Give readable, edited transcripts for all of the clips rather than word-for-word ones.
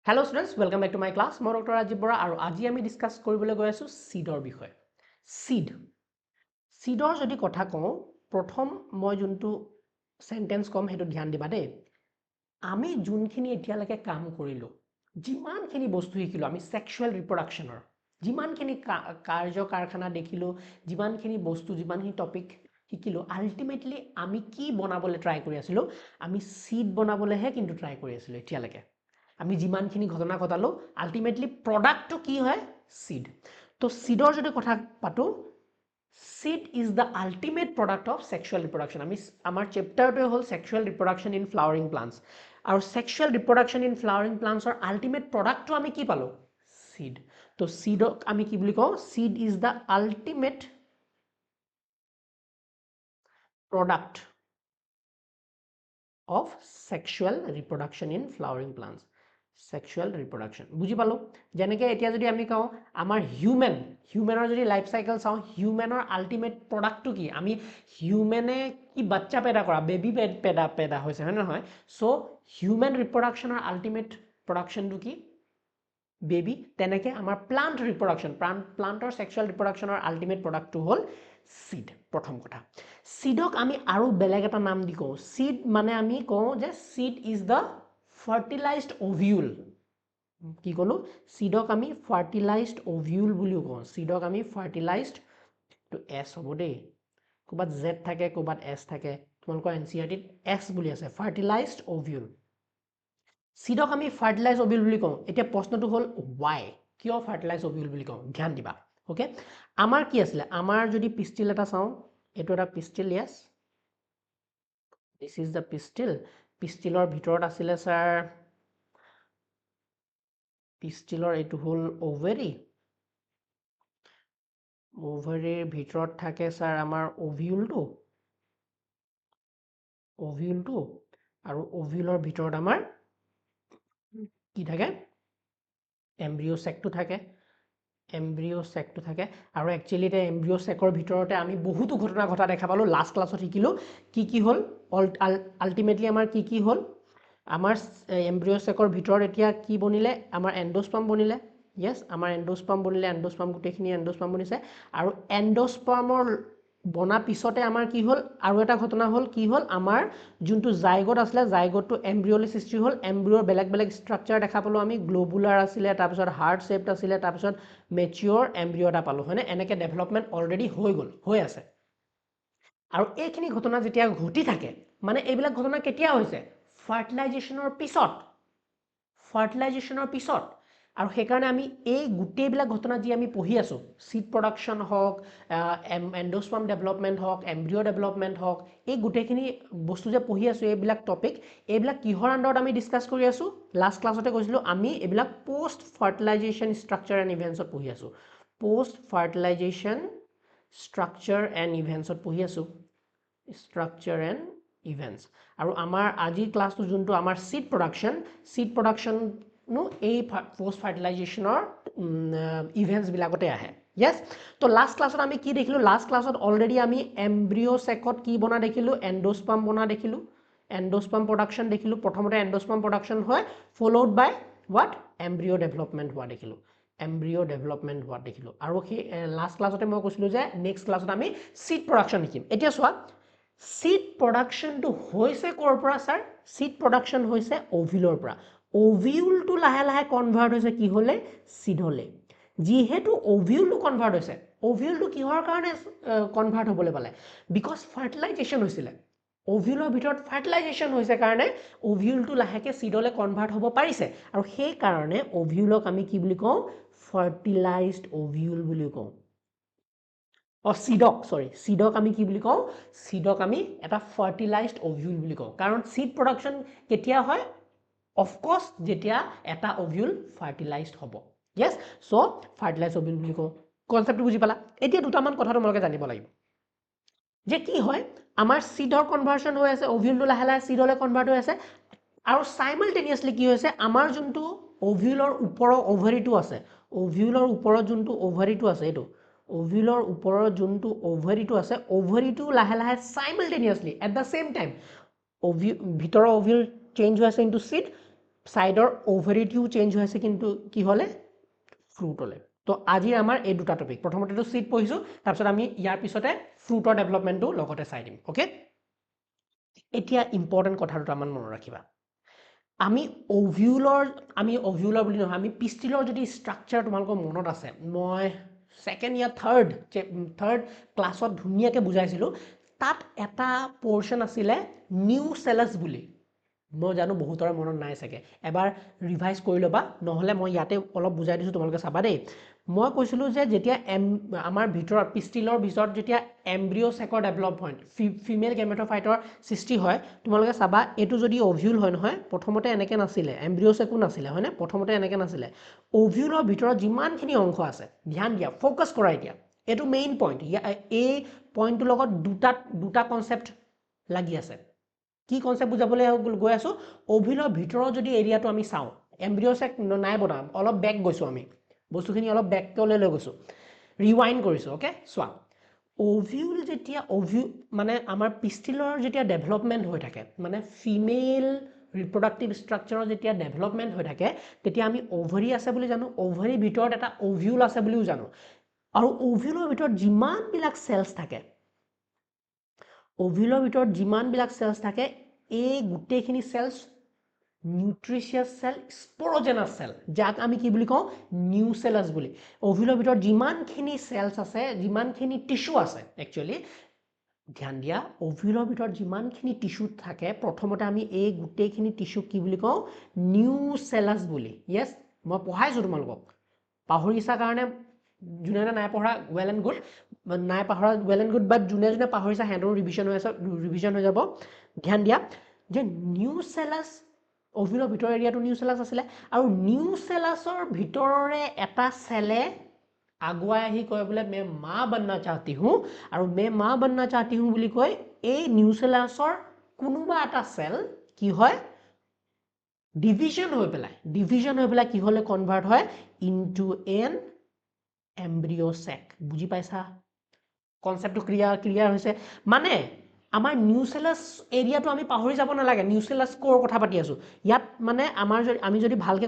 Hello students, welcome back to my class. মই doctor Rajiv Bora আৰু আজি আমি ডিসকাস কৰিবলৈ গৈ আছো সিডৰ বিষয়ে। সিডৰ যদি কথা কওঁ, প্ৰথম মই যোনটো সেন্টেন্স কম হেতু ধ্যান দিবা দেই। আমি যোনখিনি এতিয়ালৈকে কাম কৰিলো, যিমানখিনি বস্তু শিকিলো আমি সেক্সুৱেল ৰিপ্ৰডাকচনৰ, যিমানখিনি কাৰ্য কাৰখানা দেখিলো, যিমানখিনি বস্তু, যিমানখিনি টপিক শিকিলো, আলটিমেটলি আমি কি বনাবলৈ ট্ৰাই কৰি আছিলো, আমি সিড বনাবলৈহে কিন্তু ট্ৰাই কৰি আছিলো এতিয়ালৈকে। আমি যিমানখিনি ঘটনা ঘটালো, আলটিমেটলি প্ৰডাক্টটো কি হয়, সিড। তো সিডৰ যদি কথা পাতো, seed is the ultimate product of sexual reproduction. Our chapter hol sexual reproduction in flowering plants. Our sexual reproduction in flowering plants or ultimate product to ami ki palo, seed. So seed ami ki boli ko, seed is the ultimate product of sexual reproduction in flowering plants. Sexual reproduction বুজি পালো যেনেকে এতিয়া যদি আমি কওঁ আমাৰ হিউম্যানৰ যদি life cycle চাওঁ, হিউম্যানৰ আলটিমেট প্ৰডাক্টটো কি, আমি হিউম্যানে কি বাচ্চা পেদা কৰা, বেবি পেদা হৈছে হয় নহয়। সো হিউম্যান ৰিপ্ৰডাকচনৰ আলটিমেট প্ৰডাকচনটো কি, বেবি। তেনেকে আমাৰ প্লান্ট ৰিপ্ৰডাকচন, প্লান্টৰ সেক্সুৱেল ৰিপ্ৰডাকচনৰ আলটিমেট প্ৰডাক্টটো হ'ল সিড। প্ৰথম কথা, সিডক আমি আৰু বেলেগ এটা নাম দি কওঁ, সিড মানে আমি কওঁ যে সিড ইজ দ্য ফাৰ্টিলাইজড ওভিউল। কি কলো, সিডক আমি ফাৰ্টিলাইজড ওভিউল বুলিও কওঁ। সিডক আমি ফাৰ্টিলাইজড, তো এছ হ'ব দেই, ক'বাত জেড থাকে ক'বাত এছ থাকে, তোমালোকৰ এনচিআৰটিত এছ বুলি আছে, ফাৰ্টিলাইজড ওভিউল। সিডক আমি ফাৰ্টিলাইজ ওভিউল বুলি কওঁ। এতিয়া প্ৰশ্নটো হ'ল ওয়াই, কিয় ফাৰ্টিলাইজ ওভিউল বুলি কওঁ, ধ্যান দিবা। ওকে, আমাৰ কি আছিলে, আমাৰ যদি পিষ্টিল এটা চাওঁ, এইটো এটা পিষ্টিল, ইয়েছ দিস ইজ দ্য পিষ্টিল। পিষ্টিলৰ ভিতৰত আছিলে স্যাৰ, পিষ্টিলৰ এইটো হ'ল ওভেৰি, ওভেৰিৰ ভিতৰত থাকে স্যাৰ আমাৰ ওভিউলটো, আৰু ওভিউলৰ ভিতৰত আমাৰ কি থাকে, এমব্ৰিঅ সেকটো থাকে, এমব্ৰিঅ সেকটো থাকে। আৰু একচুয়ালি এটা এমব্ৰিঅ সেকৰ ভিতৰতে আমি বহুতো ঘটনা ঘটা দেখা পালো, লাষ্ট ক্লাছত শিকিলো কি কি হ'ল, আলটিমেটলি আমাৰ কি কি হ'ল, আমাৰ এমব্ৰিঅ সেকৰ ভিতৰত এতিয়া কি বনিলে, আমাৰ এন্ডোস্পাৰ্ম বনিলে। ইয়েস, আমাৰ এন্ডোস্পাৰ্ম বনিলে, এন্ডোস্পাৰ্ম গোটেইখিনি এন্ডোস্পাৰ্ম বনিছে। আৰু এন্ডোস্পাৰ্মৰ বনা পিছতে আমাৰ কি হ'ল, আৰু এটা ঘটনা হ'ল, কি হ'ল, আমাৰ যোনটো জাইগট আছিলে, জাইগটটো এমব্ৰিঅলৈ সৃষ্টি হ'ল। এমব্ৰিঅৰ বেলেগ বেলেগ ষ্ট্ৰাকচাৰ দেখা পালো আমি, গ্লোবুলাৰ আছিলে, তাৰপিছত হাৰ্ট শেপড আছিলে, তাৰপিছত মেচিয়ৰ এমব্ৰিঅ এটা পালো, হয়নে। এনেকে ডেভেলপমেন্ট অলৰেডি হৈ আছে। আৰু এইখিনি ঘটনা যেতিয়া ঘটি থাকে, মানে এইবিলাক ঘটনা কেতিয়া হৈছে, ফাৰ্টিলাইজেশ্যনৰ পিছত। আৰু সেইকাৰণে আমি এই গোটেইবিলাক ঘটনা যি আমি পঢ়ি আছো, সিড প্ৰডাকশ্যন হওক, এন্ডোস্পাৰ্ম ডেভেলপমেন্ট হওক, এমব্ৰিঅ ডেভেলপমেন্ট হওক, এই গোটেইখিনি বস্তু যে পঢ়ি আছো, এইবিলাক টপিক, এইবিলাক কিহৰ আন্ডাৰত আমি ডিসকাস কৰি আছো, লাষ্ট ক্লাছতে কৈছিলো আমি এইবিলাক পোষ্ট ফাৰ্টিলাইজেশ্যন ষ্ট্ৰাকচাৰ এণ্ড ইভেন্টছত পঢ়ি আছো, পোষ্ট ফাৰ্টিলাইজেশ্যন ষ্ট্ৰাকচাৰ এণ্ড ইভেন্টছত পঢ়ি আছো, ষ্ট্ৰাকচাৰ এণ্ড ইভেন্টছ। আৰু আমাৰ আজিৰ ক্লাছটো যোনটো আমাৰ সিড প্ৰডাকশ্যনো এই পোষ্ট ফাৰ্টিলাইজেশ্যনৰ ইভেন্টছ বিলাকতে আহে। ইয়েস, তো লাষ্ট ক্লাছত আমি কি দেখিলো, লাষ্ট ক্লাছত অলৰেডি আমি এমব্ৰিঅ সেকত কি বনা দেখিলো, এন্ডোস্পাৰ্ম বনা দেখিলো, এন্ডোস্পাৰ্ম প্ৰডাকশ্যন দেখিলো। প্ৰথমতে এন্ডোস্পাৰ্ম প্ৰডাকশ্যন হয়, ফলোড বাই হোৱাট, এমব্ৰিঅ ডেভেলপমেন্ট হোৱা দেখিলো, এমব্ৰিঅ ডেভেলপমেন্ট হোৱা দেখিলো। আৰু সেই লাষ্ট ক্লাছতে মই কৈছিলো যে নেক্সট ক্লাছত আমি সিড প্ৰডাকশ্যন শিকিম। এতিয়া চোৱা, সিড প্ৰডাকশ্যনটো হৈছে ক'ৰ পৰা স্যাৰ, সিড প্ৰডাকশ্যন হৈছে ওভিউলৰ পৰা। ওভিউলটো লাহে লাহে কনভাৰ্ট হৈছে কি হলে, সিডলে। যিহেতু ওভিউলটো কনভাৰ্ট হৈছে, ওভিউলটো কিহৰ কাৰণে কনভাৰ্ট হ'বলৈ পালে, বিকজ ফাৰ্টিলাইজেশ্যন হৈছিলে, ওভিউলৰ ভিতৰত ফাৰ্টিলাইজেশ্যন হৈছে কাৰণে ওভিউলটো লাহেকে সিডলে কনভাৰ্ট হ'ব পাৰিছে। আৰু সেই কাৰণে ওভিউলক আমি কি বুলি কওঁ, ফাৰ্টিলাইজড ওভিউল বুলি কওঁ। সিডক আমি কি বুলি কওঁ, সিডক আমি এটা ফাৰ্টিলাইজড ওভিউল বুলি কওঁ। কাৰণ সিড প্ৰডাকশ্যন কেতিয়া হয়, অফকোৰ্স যেতিয়া এটা ওভিউল ফাৰ্টিলাইজড হ'ব। ইয়েস, সো ফাৰ্টিলাইজড ওভিউল বুলি কওঁ। কনসেপ্টটো বুজি পালা। এতিয়া দুটামান কথা তোমালোকে জানিব লাগিব যে কি হয়, আমাৰ সিডৰ কনভাৰ্সন হৈ আছে, ওভিউলটো লাহে লাহে সিডলে কনভাৰ্ট হৈ আছে। আৰু সাইমালটেনিয়াছলি কি হৈছে, আমাৰ যোনটো ওভিউলৰ ওপৰৰ ওভাৰিটো আছে, ওভিউলৰ ওপৰত যোনটো ওভাৰিটো আছে, এইটো ওভিউলৰ ওপৰৰ যোনটো ওভাৰিটো আছে, ওভাৰিটো লাহে লাহে সাইমালটেনিয়াছলি এট দ্য সেম টাইম ভিতৰৰ ওভিউল চেঞ্জ হৈ আছে ইনটু সিড, সাইডৰ ওভাৰিটিও চেঞ্জ হৈ আছে কিন্তু কি হলে ফ্ৰুটলে তো আজি আমাৰ এই দুটা টপিক প্ৰথমতেটো সিড পঢ়িছো তাৰপিছত আমি ইয়াৰ পিছতে ফ্ৰুটৰ ডেভেলপমেন্টটো লগতে চাই দিম ওকে এতিয়া ইম্পৰ্টেন্ট কথা দুটামান মনত ৰাখিবা আমি ওভিউলৰ বুলি নহয় আমি পিষ্টিলৰ যদি ষ্ট্ৰাকচাৰ তোমালোকৰ মনত আছে মই সেকেন্ড ইয়াৰ থাৰ্ড ক্লাছত ধুনীয়াকৈ বুজাইছিলোঁ তাত এটা পোৰ্শন আছিলে নিউচেলাছ বুলি মই জানো বহুতৰে মনত নাই চাগে এবাৰ ৰিভাইজ কৰি ল'বা নহ'লে মই ইয়াতে অলপ বুজাই দিছোঁ তোমালোকে চাবা দেই মই কৈছিলোঁ যে যেতিয়া আমাৰ ভিতৰত পিষ্টিলৰ ভিতৰত যেতিয়া এম্ব্ৰিঅ'চেকৰ ডেভেলপ হয় ফিমেল গেমেট'ফাইটৰ সৃষ্টি হয় তোমালোকে চাবা এইটো যদি ওভিউল হয় নহয় প্ৰথমতে এনেকৈ নাছিলে এম্ব্ৰিঅ'চেকো নাছিলে হয়নে প্ৰথমতে এনেকৈ নাছিলে ওভিউলৰ ভিতৰত যিমানখিনি অংশ আছে ধ্যান দিয়া ফ'কাছ কৰা এতিয়া এইটো মেইন পইণ্ট এই পইণ্টটোৰ লগত দুটা কনচেপ্ট লাগি আছে কি কনসেপ্ট বুজাবলৈ গৈ আছো ওভিলৰ ভিতৰৰ যদি এৰিয়াটো আমি চাওঁ এম্ব্ৰিঅ'চেক নাই বনাম অলপ বেক গৈছো আমি বস্তুখিনি অলপ বেকলৈ লৈ গৈছো ৰিৱাইণ্ড কৰিছো ওকে চোৱা ওভিউল যেতিয়া মানে আমাৰ পিষ্টিলৰ যেতিয়া ডেভেলপমেণ্ট হৈ থাকে মানে ফিমেল ৰিপ্ৰডাক্টিভ ষ্ট্ৰাকচাৰৰ যেতিয়া ডেভেলপমেণ্ট হৈ থাকে তেতিয়া আমি ওভাৰি আছে বুলি জানো ওভাৰিৰ ভিতৰত এটা ওভিউল আছে বুলিও জানো আৰু ওভিউলৰ ভিতৰত যিমানবিলাক চেলছ থাকে ওভিউলৰ ভিতৰত যিমানবিলাক চেলছ থাকে এই গোটেইখিনি চেলছ নিউট্ৰিচিয়াছ চেল স্প'ৰজেনাছ চেল যাক আমি কি বুলি কওঁ নিউচেলাছ বুলি ওভিউলৰ ভিতৰত যিমানখিনি চেলছ আছে যিমানখিনি টিস্যু আছে একচুৱেলি ধ্যান দিয়া ওভিউলৰ ভিতৰত যিমানখিনি টিস্যু থাকে প্ৰথমতে আমি এই গোটেইখিনি টিস্যু কি বুলি কওঁ নিউচেলাছ বুলি ইয়েছ মই পঢ়াইছোঁ তোমালোকক পাহৰিছা কাৰণে যোনে নাই পঢ়া ৱেল এণ্ড গুড নাই পাহৰা ৱেল এণ্ড গুড বাট যোনে যোনে পাহৰিছা হেণ্ডৰ ৰিভিজন হৈ যাব ধ্যান দিয়া যে নিউচেলাছ ওভিউলৰ ভিতৰ এৰিয়াটো নিউচেলাছ আছিলে আৰু নিউচেলাছৰ ভিতৰৰে এটা চেলে আগুৱাই আহি কয় বোলে মে মা বননা চাহতি হুঁ আৰু মে মা বননা চাহতি হুঁ বুলি কয় এই নিউচেলাছৰ কোনোবা এটা চেল কি হয় ডিভিজন হৈ পেলাই কি হলে কনভাৰ্ট হয় ইনটু এন এম্ব্ৰিঅ'চেক বুজি পাইছা কনসেপ্টটো ক্লিয়াৰ হৈছে মানে আমাৰ নিউচেলাছ এৰিয়াটো আমি পাহৰি যাব নালাগে নিউচেলাছ কোৰ কথা পাতি আছো ইয়াত মানে আমি যদি ভালকে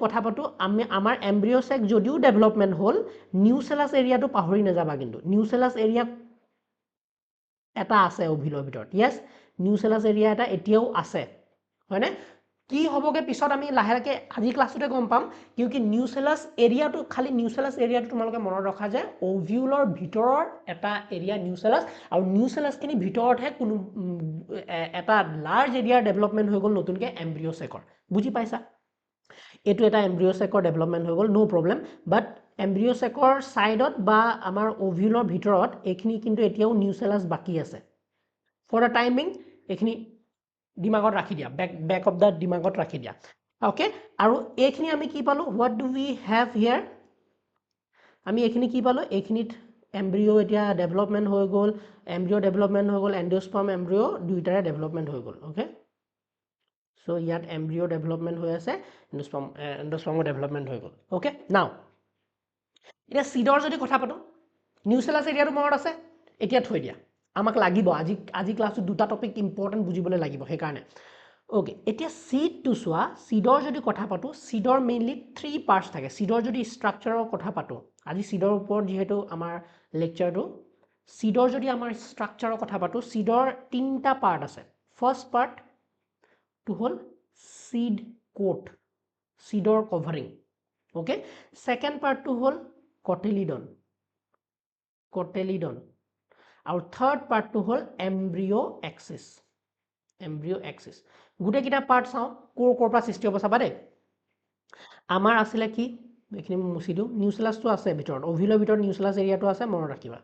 কথা পাতো আমি আমাৰ এম্ব্ৰিঅ'চেক যদিও ডেভেলপমেণ্ট হ'ল নিউচেলাছ এৰিয়াটো পাহৰি নাযাবা কিন্তু নিউচেলাছ এৰিয়া এটা আছে ওভিউলৰ ভিতৰত ইয়েছ নিউচেলাছ এৰিয়া এটা এতিয়াও আছে হয়নে কি হ'বগে পিছত আমি লাহেকে আজি ক্লাছতে গম পাম কিউকি নিউচেলাছ এৰিয়াটো খালি নিউচেলাছ এৰিয়াটো তোমালোকে মনত ৰখা যে ওভিউলৰ ভিতৰৰ এটা এৰিয়া নিউচেলাছ আৰু নিউচেলাছখিনি ভিতৰতহে কোনো এটা লাৰ্জ এৰিয়াৰ ডেভেলপমেণ্ট হৈ গ'ল নতুনকৈ এম্ব্ৰিঅ'চেকৰ বুজি পাইছা এইটো এটা এম্ব্ৰিঅ'চেকৰ ডেভেলপমেণ্ট হৈ গ'ল নো প্ৰব্লেম বাট এম্ব্ৰিঅ'চেকৰ সাইডত বা আমাৰ ওভিউলৰ ভিতৰত এইখিনি কিন্তু এতিয়াও নিউচেলাছ বাকি আছে ফৰ দ্য টাইমিং এইখিনি দিমাগত ৰাখি দিয়া বেক অফ দ্য দিমাগত ৰাখি দিয়া ওকে আৰু এইখিনি আমি কি পালো হোৱাট ডু উই হেভ হিয়াৰ আমি এইখিনি কি পালো এইখিনিত এম্ব্ৰিঅ' এতিয়া ডেভেলপমেণ্ট হৈ গ'ল এণ্ডোস্পাৰ্ম এম্ব্ৰিঅ' দুইটাৰে ডেভেলপমেণ্ট হৈ গ'ল ওকে সো ইয়াত এম্ব্ৰিঅ' ডেভেলপমেণ্ট হৈ আছে এণ্ডোস্পাৰ্মৰ ডেভেলপমেণ্ট হৈ গ'ল ওকে নাও এতিয়া সিডৰ যদি কথা পাতো নিউচেলাছ এৰিয়াটো মনত আছে এতিয়া থৈ দিয়া আমাক লাগিব আজি ক্লাছটো দুটা টপিক ইম্পৰ্টেণ্ট বুজিবলৈ লাগিব সেইকাৰণে ওকে এতিয়া সিডটো চোৱা সিডৰ যদি কথা পাতো সিডৰ মেইনলি 3 পাৰ্টছ থাকে সিডৰ যদি ষ্ট্ৰাকচাৰৰ কথা পাতো আজি সিডৰ ওপৰত যিহেতু আমাৰ লেকচাৰটো সিডৰ যদি আমাৰ ষ্ট্ৰাকচাৰৰ কথা পাতো সিডৰ 3টা পাৰ্ট আছে ফাৰ্ষ্ট পাৰ্টটো হ'ল সিড কোট সিডৰ কভাৰিং ওকে সেকেন্ড পাৰ্টটো হ'ল কটিলিডন আৰু থাৰ্ড পাৰ্টটো হ'ল এম্ব্ৰিঅ' এক্সিছ গোটেইকেইটা পাৰ্ট চাওঁ ক'ৰ পৰা সৃষ্টি হ'ব চাবা দেই আমাৰ আছিলে কি এইখিনি মুছি দিওঁ নিউচেলাছটো আছে ভিতৰত ওভিউলৰ ভিতৰত নিউচেলাছ এৰিয়াটো আছে মনত ৰাখিবা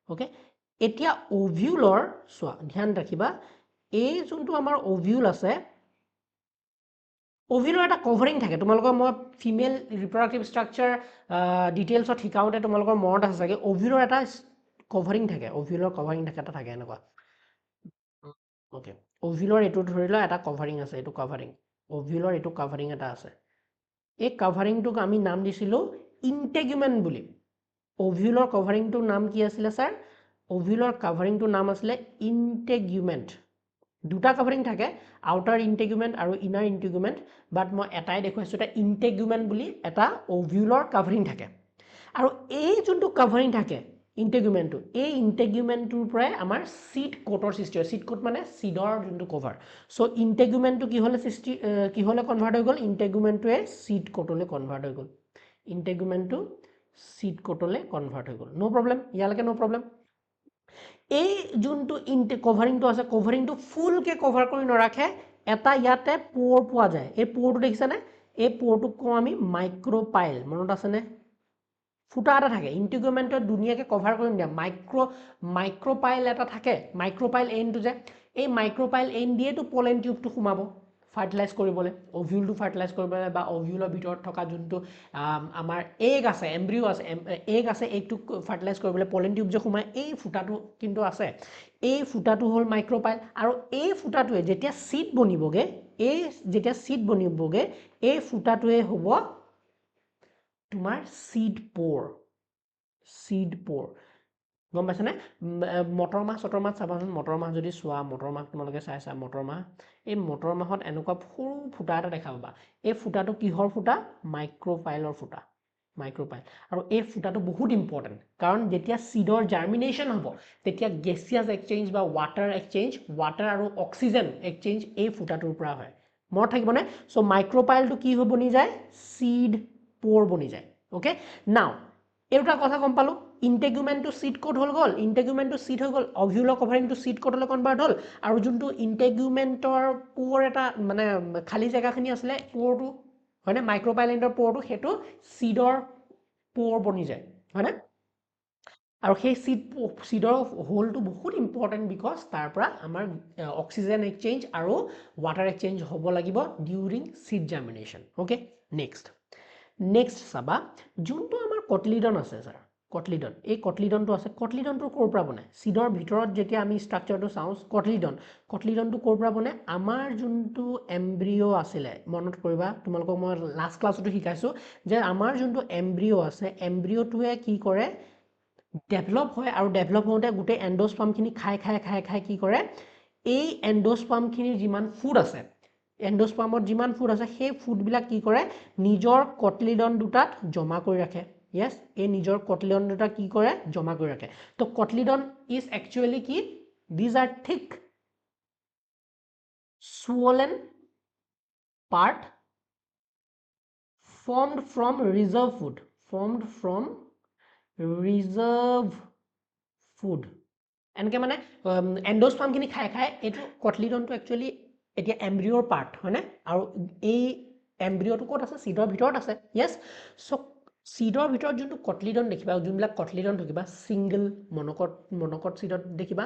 ওকে এতিয়া ওভিউলৰ চোৱা ধ্যান ৰাখিবা এই যোনটো আমাৰ ওভিউল আছে ওভিউলৰ এটা কভাৰিং থাকে তোমালোকৰ মই ফিমেল ৰিপ্ৰডাক্টিভ ষ্ট্ৰাকচাৰ ডিটেইলছত শিকাওঁতে তোমালোকৰ মনত আছে চাগে ওভিউলৰ এটা কভাৰিং থাকে এটা থাকে এনেকুৱা ওকে ওভিউলৰ এইটো ধৰি লোৱা এটা কভাৰিং আছে এইটো কভাৰিং ওভিউলৰ এইটো কভাৰিং এটা আছে এই কভাৰিংটোক আমি নাম দিছিলোঁ ইণ্টেগুমেণ্ট বুলি ওভিউলৰ কভাৰিংটোৰ নাম কি আছিলে ছাৰ ওভিউলৰ কভাৰিংটোৰ নাম আছিলে ইণ্টেগুমেণ্ট দুটা কভাৰিং থাকে আউটাৰ ইন্টেগুমেন্ট আৰু ইনাৰ ইন্টেগুমেন্ট বাট মই এটাই দেখুৱাইছো এটা ইন্টেগুমেন্ট বুলি এটা ওভিউলৰ কভাৰিং থাকে আৰু এই যোনটো কভাৰিং থাকে ইন্টেগুমেন্টটো এই ইন্টেগুমেন্টটোৰ পৰাই আমাৰ সিড কোটৰ সৃষ্টি হয় সিড কোট মানে সিডৰ যোনটো কভাৰ সো ইন্টেগুমেন্টটো কি হলে সৃষ্টি কি হলে কনভাৰ্ট হৈ গল ইন্টেগুমেন্টটোৱে সিড কোটলৈ কনভাৰ্ট হৈ গল ইন্টেগুমেন্টটো সিড কোটলৈ কনভাৰ্ট হৈ গল নো প্ৰবলেম ইয়ালৈকে নো প্ৰবলেম এই যোনটো কভাৰিংটো আছে কভাৰিংটো ফুলকে কভাৰ কৰি নৰাখে এটা ইয়াতে পোৰ পোৱা যায় এই পোৰটো দেখিছানে এই পোৰটোক কওঁ আমি মাইক্ৰোপাইল মনত আছেনে ফুটা এটা থাকে ইন্টেগুমেন্টত ধুনীয়াকে কভাৰ কৰি দিয়া মাইক্ৰোপাইল এটা থাকে মাইক্ৰোপাইল এণ্ডটো যে এই মাইক্ৰোপাইল এণ্ড দিয়েতো পলেন টিউবটো সোমাব ফাৰ্টিলাইজ কৰিবলৈ ওভিউলটো ফাৰ্টিলাইজ কৰিবলৈ বা ওভিউলৰ ভিতৰত থকা যোনটো আমাৰ এগ আছে এমব্ৰিও আছে এগ আছে এগটো ফাৰ্টিলাইজ কৰিবলৈ পলেন টিউব যে সোমায় এই ফুটাটো কিন্তু আছে এই ফুটাটো হ'ল মাইক্ৰোপাইল আৰু এই ফুটাটোৱে যেতিয়া সিড বনিবগে এই ফুটাটোৱে হ'ব তোমাৰ সিড পোৰ গম পাইছানে মটৰ মাহ চাবাচোন মটৰ মাহ যদি চোৱা মটৰ মাহ তোমালোকে চাইছা মটৰ মাহ এই মটৰ মাহত এনেকুৱা সৰু ফুটা এটা দেখা পাবা এই ফুটাটো কিহৰ ফুটা মাইক্ৰোপাইলৰ ফুটা মাইক্ৰোপাইল আৰু এই ফুটাটো বহুত ইম্পৰ্টেণ্ট কাৰণ যেতিয়া সিডৰ জাৰ্মিনেশ্যন হ'ব তেতিয়া গেছিয়াছ এক্সচেঞ্জ বা ৱাটাৰ আৰু অক্সিজেন এক্সচেঞ্জ এই ফুটাটোৰ পৰা হয় মনত থাকিবনে সো মাইক্ৰোপাইলটো কি হৈ বনি যায় সিড পোৰ বনি যায় ওকে নাও এটা কথা গম পালো ইন্টেগুমেন্টটো সিড কোট হল গল ইন্টেগুমেন্টটো সিড হৈ গল ওভিউলৰ কভাৰিংটো সিড কোটলৈ কনভাৰ্ট হল আৰু যোনটো ইন্টেগুমেন্টৰ পোৰ এটা মানে খালি জায়গাখিনি আছিলে পোৰটো হয়নে মাইক্ৰোপাইলেণ্ডৰ পোৰটো হেতু সিডৰ পোৰ বনি যায় হয়নে আৰু সেই সিডৰ হোলটো বহুত ইম্পৰ্টেণ্ট বিকজ তাৰ পৰা আমাৰ অক্সিজেন এক্সচেঞ্জ আৰু ৱাটাৰ এক্সচেঞ্জ হ'ব লাগিব ডিউৰিং সিড জাৰ্মিনেশ্যন ওকে নেক্সট চাবা যোনটো আমাৰ কটলিডন আছে স্যাৰ কটলিডন এই কটলিডনটো আছে কটলিডনটো ক'ৰ পৰা বনে সিডৰ ভিতৰত যেতিয়া আমি ষ্ট্ৰাকচাৰটো চাওঁ কটলিডনটো ক'ৰ পৰা বনে আমাৰ যোনটো এমব্ৰিঅ' আছিলে মনত কৰিবা তোমালোকক মই লাষ্ট ক্লাছতো শিকাইছো যে আমাৰ যোনটো এমব্ৰিঅ' আছে এমব্ৰিঅ'টোৱে কি কৰে ডেভেলপ হয় আৰু ডেভেলপ হওঁতে গোটেই এণ্ডোস্পাৰ্মখিনি খাই কি কৰে এই এণ্ডোস্পাৰ্মখিনিৰ যিমান ফুড আছে এণ্ডোস্পাৰ্মত যিমান ফুড আছে সেই ফুডবিলাক কি কৰে নিজৰ কটলিডন দুটাত জমা কৰি ৰাখে yes এই নিজৰ কটলিডন দুটা কি কৰে জমা কৰি ৰাখে তো কটলিডন ইজ একচুয়ালি কি these are thick swollen part formed from reserve food এনেকে মানে এণ্ডোস্পাৰ্মখিনি খাই এইটো কটলিডনটো একচুয়ালি এতিয়া এমব্ৰিঅ'ৰ পাৰ্ট হয়নে আৰু এই এমব্ৰিঅ'টো ক'ত আছে সিডৰ ভিতৰত আছে yes সো সিডৰ ভিতৰত যোনটো কটলিডন দেখিবা যোনবিলাক কটলিডন থাকিবা সিঙ্গল মনকট সিডত দেখিবা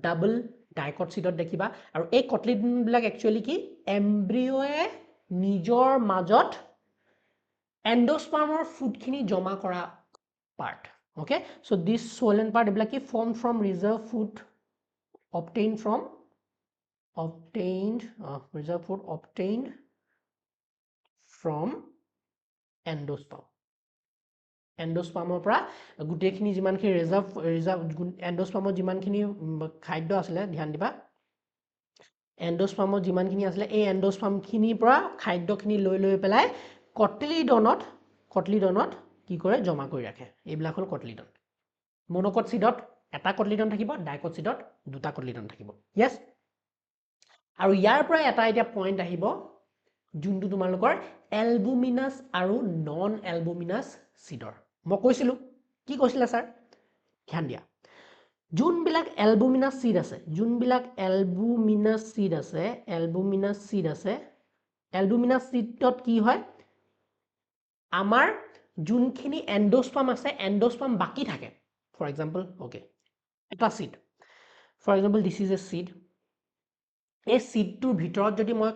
ডাবল ডাইকট সিডত দেখিবা আৰু এই কটলিডনবিলাক একচুয়ালি কি এমব্ৰিঅ'য়ে নিজৰ মাজত এণ্ডোস্পাৰ্মৰ ফুডখিনি জমা কৰা part okay so this swollen part এইবিলাক কি formed from reserve food obtained from এণ্ডোস্পাৰ্মৰ পৰা গুটেখিনি যিমানখিনি ৰিজাৰ্ভ এণ্ডোস্পাৰ্মৰ যিমানখিনি খাদ্য আছিলে ধ্যান দিবা এণ্ডোস্পাৰ্মৰ যিমানখিনি আছিলে এই এণ্ডোস্পাৰ্মখিনিৰ পৰা খাদ্যখিনি লৈ পেলাই কটলিডনত কি কৰে জমা কৰি ৰাখে এইবিলাক হল কটলিডন মনকট সিডত এটা কটলিডন থাকিব ডাইকট সিডত দুটা কটলিডন থাকিব yes আৰু ইয়াৰ পৰা এটা এতিয়া পইণ্ট আহিব যোনটো তোমালোকৰ এলবুমিনাছ আৰু নন এলবুমিনাছ সিডৰ মই কৈছিলো কি কৈছিলা স্যাৰ ধ্যান দিয়া যোনবিলাক এলবুমিনাছ সিড আছে এলবুমিনাছ সিডত কি হয় আমাৰ যোনখিনি এণ্ডোস্পাৰ্ম আছে এণ্ডোস্পাৰ্ম বাকি থাকে ফৰ এক্সাম্পল ওকে এটা seed for example this is a seed এই সিডটোৰ ভিতৰত যদি মই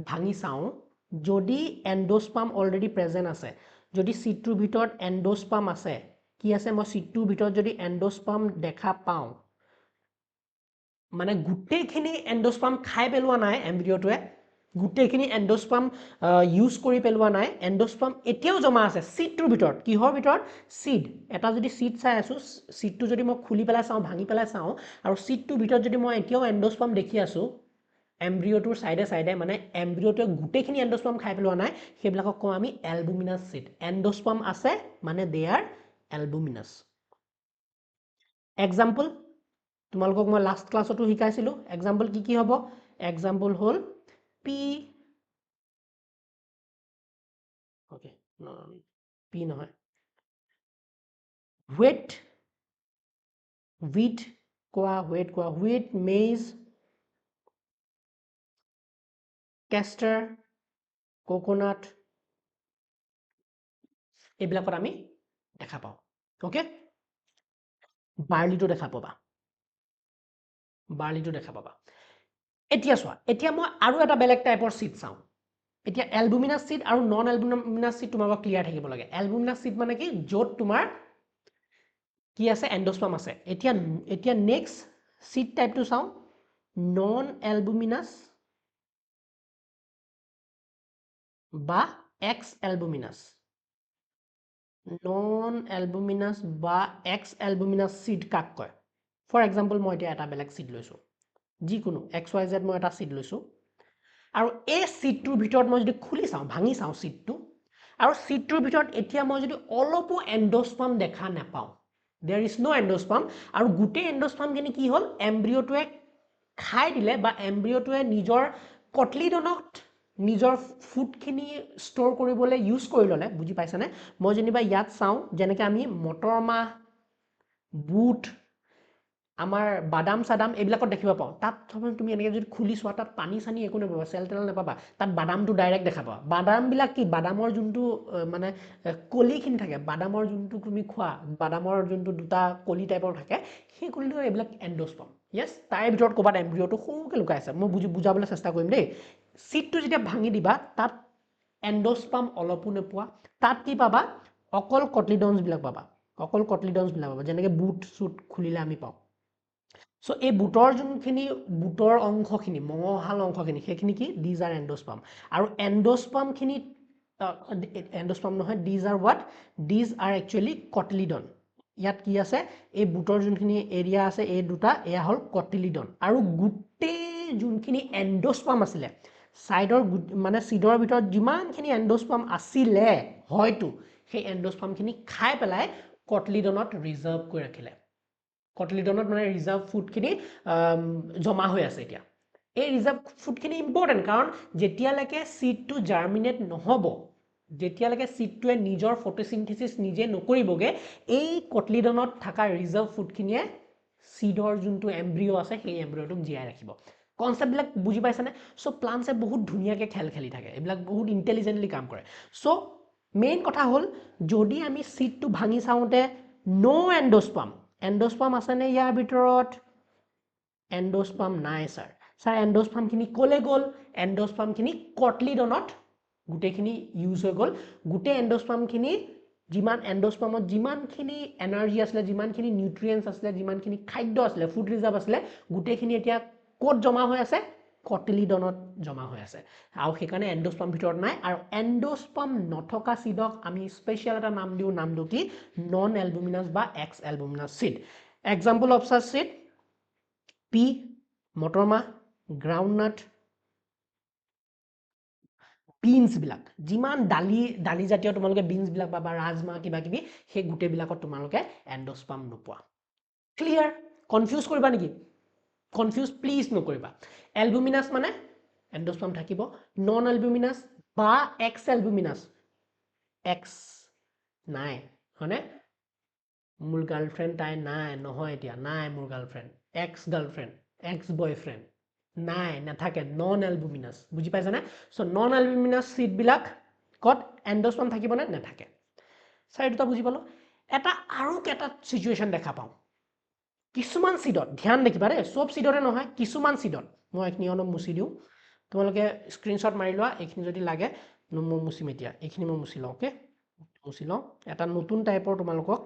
ভাঙি চাওঁ যদি এণ্ডোস্পাৰ্ম অলৰেডি প্ৰেজেন্ট আছে যদি সিডটোৰ ভিতৰত এণ্ডোস্পাৰ্ম আছে কি আছে মই সিডটোৰ ভিতৰত যদি এণ্ডোস্পাৰ্ম দেখা পাওঁ মানে গুটেখিনি এণ্ডোস্পাৰ্ম খাই পেলোৱা নাই এমব্ৰিঅ'টোৱে গুটেখিনি এণ্ডোস্পাৰ্ম ইউজ কৰি পেলোৱা নাই এণ্ডোস্পাৰ্ম এতিয়াও জমা আছে সিডটোৰ ভিতৰত কিহৰ ভিতৰত সিড এটা যদি সিড চাই আছো সিডটো যদি মই খুলি পেলাই চাওঁ ভাঙি পেলাই চাওঁ আৰু সিডটোৰ ভিতৰত যদি মই এতিয়াও এণ্ডোস্পাৰ্ম দেখি আছো এমব্ৰিঅ'টোৰ সাইডে সাইডে মানে এমব্ৰিঅ'টোৱে গোটেইখিনি এণ্ডোস্পাৰ্ম খাই পেলোৱা নাই সেইবিলাকক কওঁ আমি এলবুমিনাছ সিড এণ্ডোস্পাৰ্ম আছে মানে দে আৰ এলবুমিনাছ এক্সাম্পল তোমালোকক মই লাষ্ট ক্লাছতো শিকাইছিলো এক্সাম্পল কি হ'ব এক্সাম্পল হ'ল পি ওকে পি নহয় হুইট কোৱা হুইট মেজ কেষ্টাৰ কোকোনাট এইবিলাকত আমি দেখা পাওঁ ওকে বাৰ্লিটো দেখা পাবা এতিয়া চোৱা এতিয়া মই আৰু এটা বেলেগ টাইপৰ সিড চাওঁ এতিয়া এলবুমিনাছ সিড আৰু নন এলবুমিনাছ সিড তোমাক ক্লিয়াৰ থাকিব লাগে এলবুমিনাছ সিড মানে কি য'ত তোমাৰ কি আছে এণ্ডোস্পাৰ্ম আছে এতিয়া নেক্সট সিড টাইপটো চাওঁ নন এলবুমিনাছ বা এক্স এলবুমিনাছ নন এলবুমিনাছ বা এক্স এলবুমিনাছ সিড কাক কয় ফৰ এক্সাম্পল মই এতিয়া এটা বেলেগ সিড লৈছোঁ যিকোনো XYZ মই এটা সিড লৈছোঁ আৰু এই সিডটোৰ ভিতৰত মই যদি খুলি চাওঁ ভাঙি চাওঁ সিডটো আৰু সিডটোৰ ভিতৰত এতিয়া মই যদি অলপো এণ্ডোস্পাৰ্ম দেখা নাপাওঁ দেয়াৰ ইজ ন' এণ্ডোস্পাৰ্ম আৰু গোটেই এণ্ডোস্পাৰ্মখিনি কি হ'ল এমব্ৰিঅ'টোৱে খাই দিলে বা এমব্ৰিঅ'টোৱে নিজৰ কটলিডনত নিজৰ ফুডখিনি ষ্ট'ৰ কৰিবলৈ ইউজ কৰি ল'লে বুজি পাইছানে মই যেনিবা ইয়াত চাওঁ যেনেকৈ আমি মটৰ মাহ বুট আমাৰ বাদাম চাদাম এইবিলাকত দেখিব পাওঁ তাত তুমি এনেকৈ যদি খুলি চোৱা তাত পানী চানী একো নাপাবা চেল তেল নাপাবা তাত বাদামটো ডাইৰেক্ট দেখা পাবা বাদামবিলাক কি বাদামৰ যোনটো মানে কলিখিনি থাকে বাদামৰ যোনটো তুমি খোৱা বাদামৰ যোনটো দুটা কলি টাইপৰ থাকে সেই কলিটো এইবিলাক এণ্ডোস্পাৰ্ম য়েছ তাৰে ভিতৰত ক'ৰবাত এমব্ৰিঅ'টো সৰুকৈ লুকাই আছে মই বুজাবলৈ চেষ্টা কৰিম দেই সিডটো যেতিয়া ভাঙি দিবা তাত এণ্ডোস্পাৰ্ম অলপো নোপোৱা তাত কি পাবা অকল কটলিডনছবিলাক পাবা যেনেকৈ বুট চুট খুলিলে আমি পাওঁ সো এই বুটৰ যোনখিনি বুটৰ অংশখিনি মঙহাল অংশখিনি সেইখিনি কি দিজ আৰ এণ্ডোস্পাৰ্ম আৰু এণ্ডোস্পাৰ্মখিনি এণ্ডোস্পাৰ্ম নহয় these are what these are actually cotyledon ইয়াত কি আছে এই বুটৰ যোনখিনি এৰিয়া আছে এই দুটা এয়া হ'ল কটলিডন আৰু গোটেই যোনখিনি এণ্ডোস্পাৰ্ম আছিলে সাইডৰ মানে সিডৰ ভিতৰত যিমানখিনি এণ্ডোস্পাৰ্ম আছিলে হয়তো সেই এণ্ডোস্পাৰ্মখিনি খাই পেলাই কটলিডনত ৰিজাৰ্ভ কৰি ৰাখিলে কটলিডনত মানে ৰিজাৰ্ভ ফুডখিনি জমা হৈ আছে এতিয়া এই ৰিজাৰ্ভ ফুডখিনি ইম্পৰ্টেণ্ট কাৰণ যেতিয়ালৈকে সিডটো জাৰ্মিনেট নহ'ব যেতিয়ালৈকে সিডটোৱে নিজৰ ফটোচিনথেচিছ নিজে নকৰিবগে এই কটলিডনত থকা ৰিজাৰ্ভ ফুডখিনিয়ে সিডৰ যোনটো এমব্ৰিঅ' আছে সেই এমব্ৰিঅ'টোক জীয়াই ৰাখিব কনচেপ্টবিলাক বুজি পাইছানে সো প্লান্টছে বহুত ধুনীয়াকৈ খেলি থাকে এইবিলাক বহুত ইণ্টেলিজেণ্টলি কাম কৰে সো মেইন কথা হ'ল যদি আমি সিডটো ভাঙি চাওঁতে ন' এণ্ডোস্পাৰ্ম আছেনে ইয়াৰ ভিতৰত এণ্ডোস্পাৰ্ম নাই ছাৰ এণ্ডোস্পাৰ্মখিনি ক'লে গ'ল এণ্ডোস্পাৰ্মখিনি কটলিডনত গোটেইখিনি ইউজ হৈ গ'ল গোটেই এণ্ডোস্পাৰ্মখিনি এণ্ডোস্পাৰ্মত যিমানখিনি এনাৰ্জি আছিলে যিমানখিনি নিউট্ৰিয়েণ্টছ আছিলে যিমানখিনি খাদ্য আছিলে ফুড ৰিজাৰ্ভ আছিলে গোটেইখিনি এতিয়া ক'ত জমা হৈ আছে কটলিডনত জমা হৈ আছে আৰু সেইকাৰণে এণ্ডোস্পাৰ্ম ভিতৰত নাই আৰু এণ্ডোস্পাৰ্ম নথকা সিডক আমি স্পেচিয়েল এটা নামটো কি নন এলবুমিনাছ বা এক্স এলবুমিনাছ সিড এক্সাম্পল অফ সাচ সিড পি মটৰমাহ গ্ৰাউণ্ডনাট বিনছবিলাক যিমান দালি জাতীয় তোমালোকে বিনছবিলাক বা ৰাজমাহ কিবা কিবি সেই গোটেইবিলাকত তোমালোকে এণ্ডোস্পাৰ্ম নোপোৱা ক্লিয়াৰ কনফিউজ কৰিবা নেকি কনফিউজ প্লিজ নকৰিবা এলবুমিনাছ মানে এণ্ডোস্পাৰ্ম থাকিব নন এলবুমিনাছ বা এক্স এলবুমিনাছ এক্স নাই হয়নে মোৰ গাৰ্লফ্ৰেণ্ড তাই নাই নহয় এতিয়া নাই মোৰ গাৰ্লফ্ৰেণ্ড এক্স বয়ফ্ৰেণ্ড নাই নাথাকে নন এলবুমিনাছ বুজি পাইছানে সো নন এলবুমিনাছ সিডবিলাক ক'ত এণ্ডোস্পাৰ্ম থাকিবনে নাথাকে ছাৰ দুটা বুজি পালোঁ এটা আৰু এটা চিটুৱেশ্যন দেখা পাওঁ কিছুমান সিডত ধ্যান দেখিবা দেই সব সিডতে নহয় কিছুমান সিডত মই এইখিনি অলপ মুচি দিওঁ তোমালোকে স্ক্ৰীনশ্বট মাৰি লোৱা এইখিনি যদি লাগে মই মুচিম এতিয়া এইখিনি মই মুচি লওঁ অ'কে মুচি লওঁ এটা নতুন টাইপৰ তোমালোকক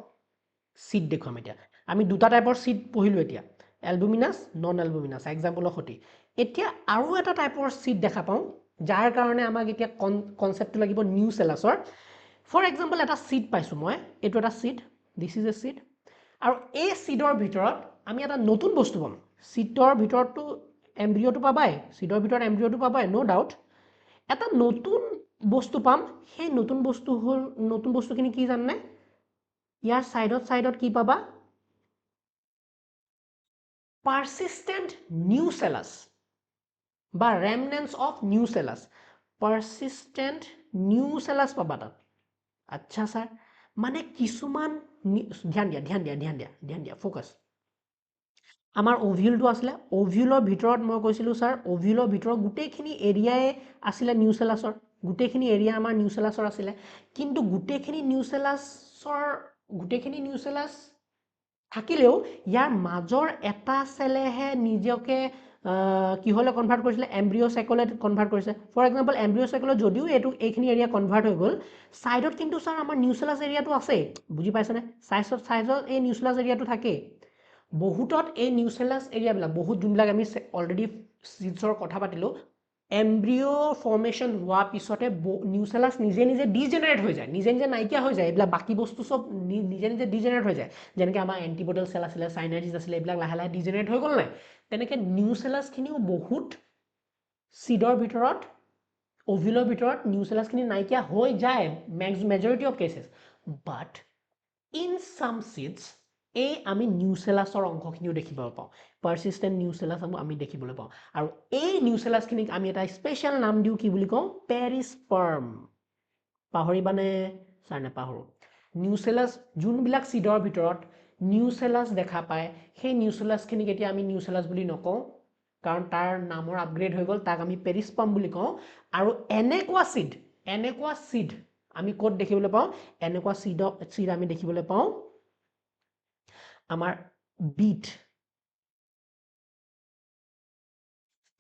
সিড দেখুৱাম এতিয়া আমি দুটা টাইপৰ সিড পঢ়িলোঁ এতিয়া এলবুমিনাছ নন এলবুমিনাছ এক্সাম্পলৰ সৈতে এতিয়া আৰু এটা টাইপৰ সিড দেখা পাওঁ যাৰ কাৰণে আমাক এতিয়া কনচেপ্টটো লাগিব নিউচেলাছৰ ফৰ এক্সাম্পল এটা সিড পাইছোঁ মই এইটো এটা seed this is a seed আৰু এই সিডৰ ভিতৰত আমি এটা নতুন বস্তু পাম সিডৰ ভিতৰতটো এমব্ৰিঅ'টো পাবাই, চিডৰ ভিতৰত এমব্ৰিঅ'টো পাবাই, নো ডাউট। এটা নতুন বস্তু পাম, সেই নতুন বস্তুখিনি কি জানে? ইয়াৰ সাইডত কি পাবা? পাৰ্সিস্টেন্ট নিউসেলাস বা ৰেমনেন্টস অফ নিউসেলাস, পাৰ্সিস্টেন্ট নিউসেলাস পাবা তাত। আচ্ছা স্যাৰ, মানে কিছুমান ধ্যান দিয়া ফোকাস। আমাৰ ওভিউলটো আছিলে, ওভিউলৰ ভিতৰত মই কৈছিলোঁ স্যাৰ, ওভিউলৰ ভিতৰত গোটেইখিনি এৰিয়াই আছিলে নিউসেলাসৰ, গোটেইখিনি এৰিয়া আমাৰ নিউসেলাসৰ আছিলে, কিন্তু গোটেইখিনি নিউসেলাস থাকিলেও ইয়াৰ মাজৰ এটা সেলেহে নিজকে কিহলে কনভাৰ্ট কৰিছিলে? এমব্ৰিঅ'চাইকলে কনভাৰ্ট কৰিছে। ফৰ এক্সাম্পল এমব্ৰিঅ'চাইকলত যদিও এইখিনি এৰিয়া কনভাৰ্ট হৈ গ'ল, সাইডত কিন্তু স্যাৰ আমাৰ নিউসেলাস এৰিয়াটো আছে, বুজি পাইছেনে? সাইডত এই নিউসেলাস এৰিয়াটো থাকে। বহুতত এই নিউসেলাস এৰিয়াবিলাক, বহুত যোনবিলাক আমি অলৰেডি সিডছৰ কথা পাতিলোঁ, এমব্ৰিঅ' ফৰ্মেশ্যন হোৱা পিছতে নিউসেলাস নিজে ডিজেনাৰেট হৈ যায়, নিজে নাইকিয়া হৈ যায়, এইবিলাক বাকী বস্তু চব নিজে ডিজেনাৰেট হৈ যায়। যেনেকৈ আমাৰ এণ্টিবডেল চেল আছিলে, সাইনাইটিছ আছিলে, এইবিলাক লাহে লাহে ডিজেনাৰেট হৈ গ'ল নাই? তেনেকৈ নিউসেলাসখিনিও বহুত সিডৰ ভিতৰত, ওভিউলৰ ভিতৰত নিউসেলাসখিনি নাইকিয়া হৈ যায় majority of cases. But in some seeds এই আমি নিউসেলাসৰ অংশখিনিও দেখিবলৈ পাওঁ, পাৰ্সিস্টেন্ট নিউসেলাস আমি দেখিবলৈ পাওঁ। আৰু এই নিউসেলাসখিনিক আমি এটা স্পেচিয়েল নাম দিওঁ, কি বুলি কওঁ? পেৰিস্পাৰ্ম। পাহৰিবানে? ছাৰ নেপাহৰো। নিউসেলাস যোনবিলাক সিডৰ ভিতৰত নিউসেলাস দেখা পায়, সেই নিউসেলাসখিনিক এতিয়া আমি নিউসেলাস বুলি নকওঁ, কাৰণ তাৰ নামৰ আপগ্ৰেড হৈ গ'ল, তাক আমি পেৰিস্পাৰ্ম বুলি কওঁ। আৰু এনেকুৱা সিড আমি ক'ত দেখিবলৈ পাওঁ? এনেকুৱা সিড আমি দেখিবলৈ পাওঁ আমাৰ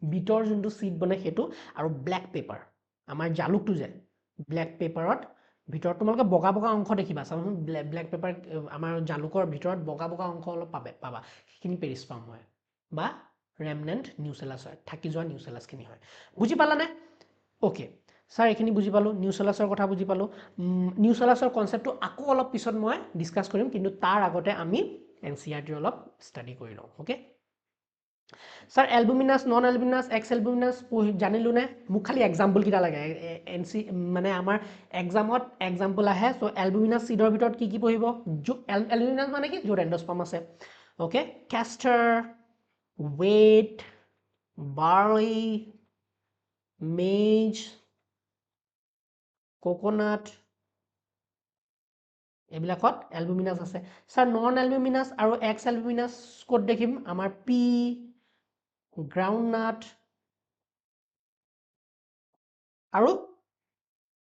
বিটৰ যোনটো সিড বনে সেইটো, আৰু ব্লেক পেপাৰ, আমাৰ জালুকটো যে ব্লেক পেপাৰত ভিতৰত তোমালোকে বগা অংশ দেখিবা, চাবাচোন ব্লেক পেপাৰ আমাৰ জালুকৰ ভিতৰত বগা অংশ অলপ পাবা, সেইখিনি পেৰিস্পাৰ্ম হয় বা ৰেমনেন্ট নিউসেলাস হয়, থাকি যোৱা নিউসেলাসখিনি হয়। বুজি পালানে? ওকে স্যাৰ, এইখিনি বুজি পালোঁ, নিউসেলাসৰ কথা বুজি পালোঁ। নিউসেলাসৰ কনচেপ্টটো আকৌ অলপ পিছত মই ডিছকাছ কৰিম, কিন্তু তাৰ আগতে আমি NCERT অলপ ষ্টাডি কৰি লওঁ। ওকে স্যাৰ, এলবুমিনাছ, নন এলবুমিনাছ, এক্স এলবুমিনাছ জানিলোঁ নে? মোক খালি এক্সাম্পল কেইটা লাগে, মানে আমাৰ এক্সামত এক্সাম্পল আহে। চ' এলবুমিনাছ সিডৰ ভিতৰত কি পঢ়িব? এলবুমিনাছ মানে কি? য'ত এণ্ডস্পাৰ্ম আছে। ওকে, কেষ্টাৰ, ৱেট, বাৰ্লি, মেজ, কোকোনাট, এইবিলাকত এলবুমিনাছ আছে। স্যাৰ, নন এলবুমিনাছ আৰু এক্স এলবুমিনাছ ক'ত দেখিম? আমাৰ পি, গ্ৰাউণ্ডনাট আৰু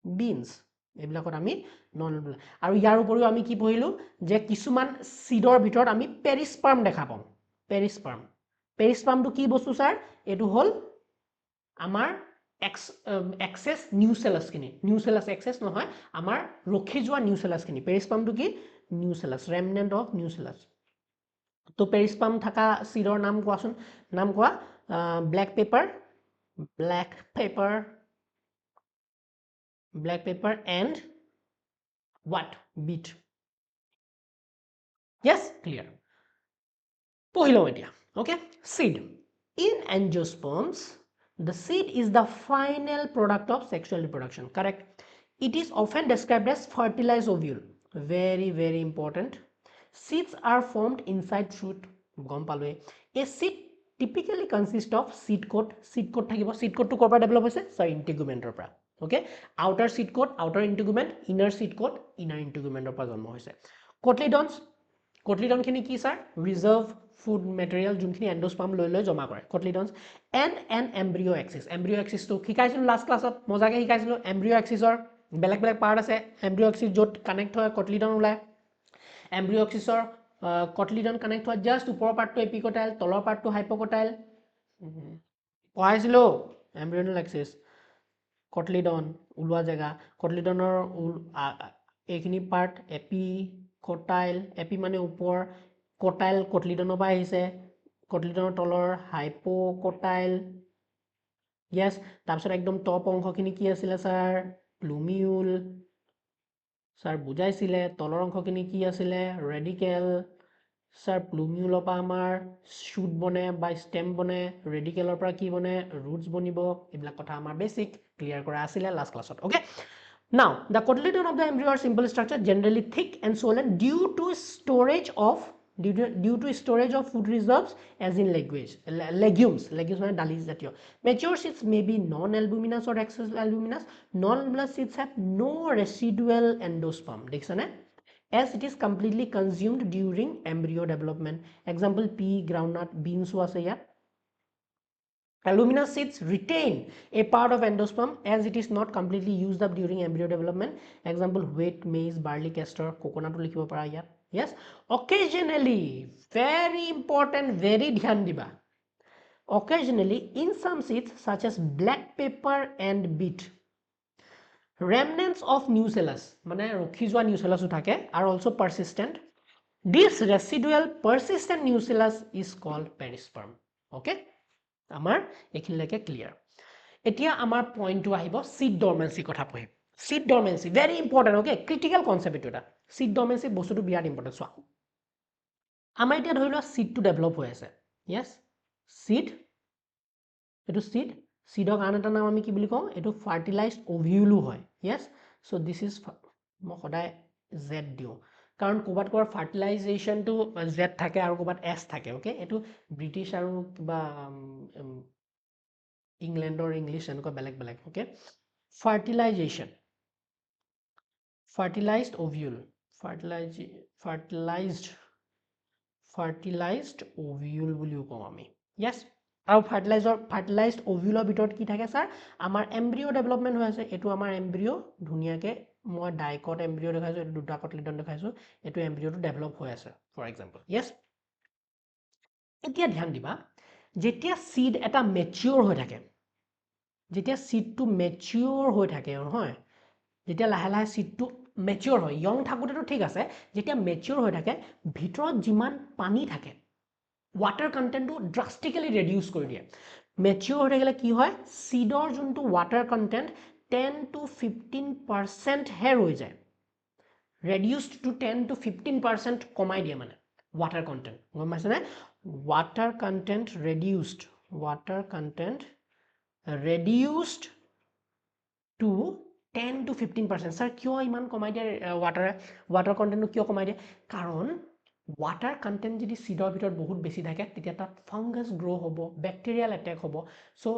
বিনছ, এইবিলাকত আমি নন এলবুমিনাছ। আৰু ইয়াৰ উপৰিও আমি কি পঢ়িলোঁ? যে কিছুমান সিডৰ ভিতৰত আমি পেৰিস্পাৰ্ম দেখা পাওঁ। পেৰিস্পাৰ্মটো কি বস্তু ছাৰ? এইটো হ'ল আমাৰ এক্সেছ নিউসেলাসখিনি, নিউসেলাস এক্সেছ নহয়, আমাৰ ৰখি যোৱা নিউসেলাসখিনি। পেৰিস্পাৰ্মটো কি? Nucellus, remnant of nucellus. তো পেৰিস্পাৰ্ম থকা সিডৰ নাম কোৱাচোন, নাম কোৱা। Black pepper and what? Beet. Yes, clear. পঢ়ি লওঁ এতিয়া। Okay, seed. In angiosperms, the seed is the final product of sexual reproduction. Correct. It is often described as fertilized ovule. Very, very important. Seeds are formed inside fruit. গম পালোৱে। A seed typically consists of seed coat. Seed coat থাকিব। Seed coat টো ক'ৰ পৰা develop হৈছে? Sir, ইণ্টিগুমেণ্টৰ পৰা। Okay, outer seed coat, outer integument, inner seed coat, inner integumentor পৰা জন্ম হৈছে। Cotyledons, cotyledonখিনি কি স্যাৰ? ৰিজাৰ্ভ ফুড মেটেৰিয়েল যোনখিনি এণ্ডোস্পাৰ্ম লৈ জমা কৰে, cotyledons, and an embryo axis. Embryo axis টো শিকাইছিলোঁ লাষ্ট ক্লাছত, মজাকে শিকাইছিলোঁ। embryo axis ৰ বেলেগ পাৰ্ট আছে। embryo axis য'ত কানেক্ট হয় cotyledon ওলায়। embryo axis ৰ cotyledon কানেক্ট হয় জাষ্ট ওপৰৰ পাৰ্টটো এপিকটাইল, তলৰ পাৰ্টটো হাইপকটাইল। পঢ়াইছিলোঁ embryonal axis, cotyledon ওলোৱা জেগা, cotyledonৰ এইখিনি পাৰ্ট এপিকটাইল, এপি মানে ওপৰ, কটাইল cotyledonৰ পৰা আহিছে, cotyledonৰ তলৰ হাইপকটাইল। ইয়েছ, তাৰপিছত একদম টপ অংশখিনি কি আছিলে ছাৰ? প্লুমিউল। ছাৰ বুজাইছিলে। তলৰ অংশখিনি কি আছিলে? ৰেডিকেল। স্যাৰ প্লুমিউলৰ পৰা আমাৰ শুট বনে বা ষ্টেম বনে ৰেডিকেলৰ পৰা কি বনে ৰুটছ বনিব এইবিলাক কথা আমাৰ বেসিক ক্লিয়াৰ কৰা আছিলে লাষ্ট ক্লাছত okay now the cotyledon of the embryo are simple structure generally thick and swollen due to storage of food reserves as in legumes মানে দালি জাতীয় mature seeds may be non-albuminous or extra-albuminous non-albuminous seeds have no residual endosperm দেখিছানে as it is completely consumed during embryo development. Example pea, groundnut, beans was here. Aluminous seeds retain a part of endosperm as it is not completely used up during embryo development. Example wheat, maize, barley, castor, coconut likhibo para here. Yes. Occasionally, very important, very dhyan diba. Occasionally, in some seeds such as black pepper and beet, remnants of nucellus মানে ৰখি যোৱা nucellus থাকে are also persistent. This residual persistent nucellus is called perisperm. Okay? আমাৰ এইখিনিলৈকে clear এতিয়া আমাৰ পইণ্টটো আহিব seed dormancy কথা পঢ়িম seed dormancy very important okay critical concept এটা seed dormancy বস্তুটো বিৰাট ইম্পৰ্টেন্ট চোৱা আমাৰ এতিয়া ধৰি লোৱা seedটো ডেভেলপ হৈ আছে yes seed এটো seed seedৰ আন এটা নাম আমি কি বুলি কওঁ এটো fertilized ovule হয় yes so this is মই সদায় z দিও কাৰণ কোবাত কোৱাৰ ফাৰ্টিলাইজেশন টু z থাকে আৰু কোবাত s থাকে ওকে এটো ব্ৰিটিছ আৰু কিবা ইংল্যান্ডৰ ইংলিশ এনেকুৱা বেলেগ বেলেগ okay ফাৰ্টিলাইজেশন fertilized ovule fertilized ovule বুলিও কওঁ আমি yes আৰু fertilized ovule ভিতৰত কি থাকে স্যাৰ আমাৰ এমব্ৰিও ডেভেলপমেন্ট হৈ আছে এটো আমাৰ এমব্ৰিও ধুনিয়াকে মই ডাইকট এমব্ৰিও দেখাইছো এটো দুটা কটলিডন দেখাইছো এটো এমব্ৰিওটো ডেভেলপ হৈ আছে ফৰ এক্সাম্পল yes এতিয়া ধ্যান দিবা যেতিয়া সিড এটা ম্যাচিউৰ হৈ থাকে যেতিয়া সিডটো ম্যাচিউৰ হৈ থাকে নহয় যেতিয়া লাহে লাহে সিডটো ম্যাচিউৰ হয় ইয়ং থাকোতেটো ঠিক আছে যেতিয়া ম্যাচিউৰ হৈ থাকে ভিতৰত যিমান পানী থাকে water content to drastically reduce কৰি দিয়ে mature হৈ গলে কি হয় seedৰ যোনটো water content 10 to 15% হে হৈ যায় reduced to 10 to 15% কমাই দিয়ে মানে water content গম পাইছে নে water content reduced to 10 to 15% sir কিয় ইমান কমাই দিয়ে water content কিয় কমাই দিয়ে কাৰণ water content যদি seedৰ ভিতৰত বহুত বেছি থাকে তেতিয়া তাত fungus grow হ'ব bacterial attack হ'ব so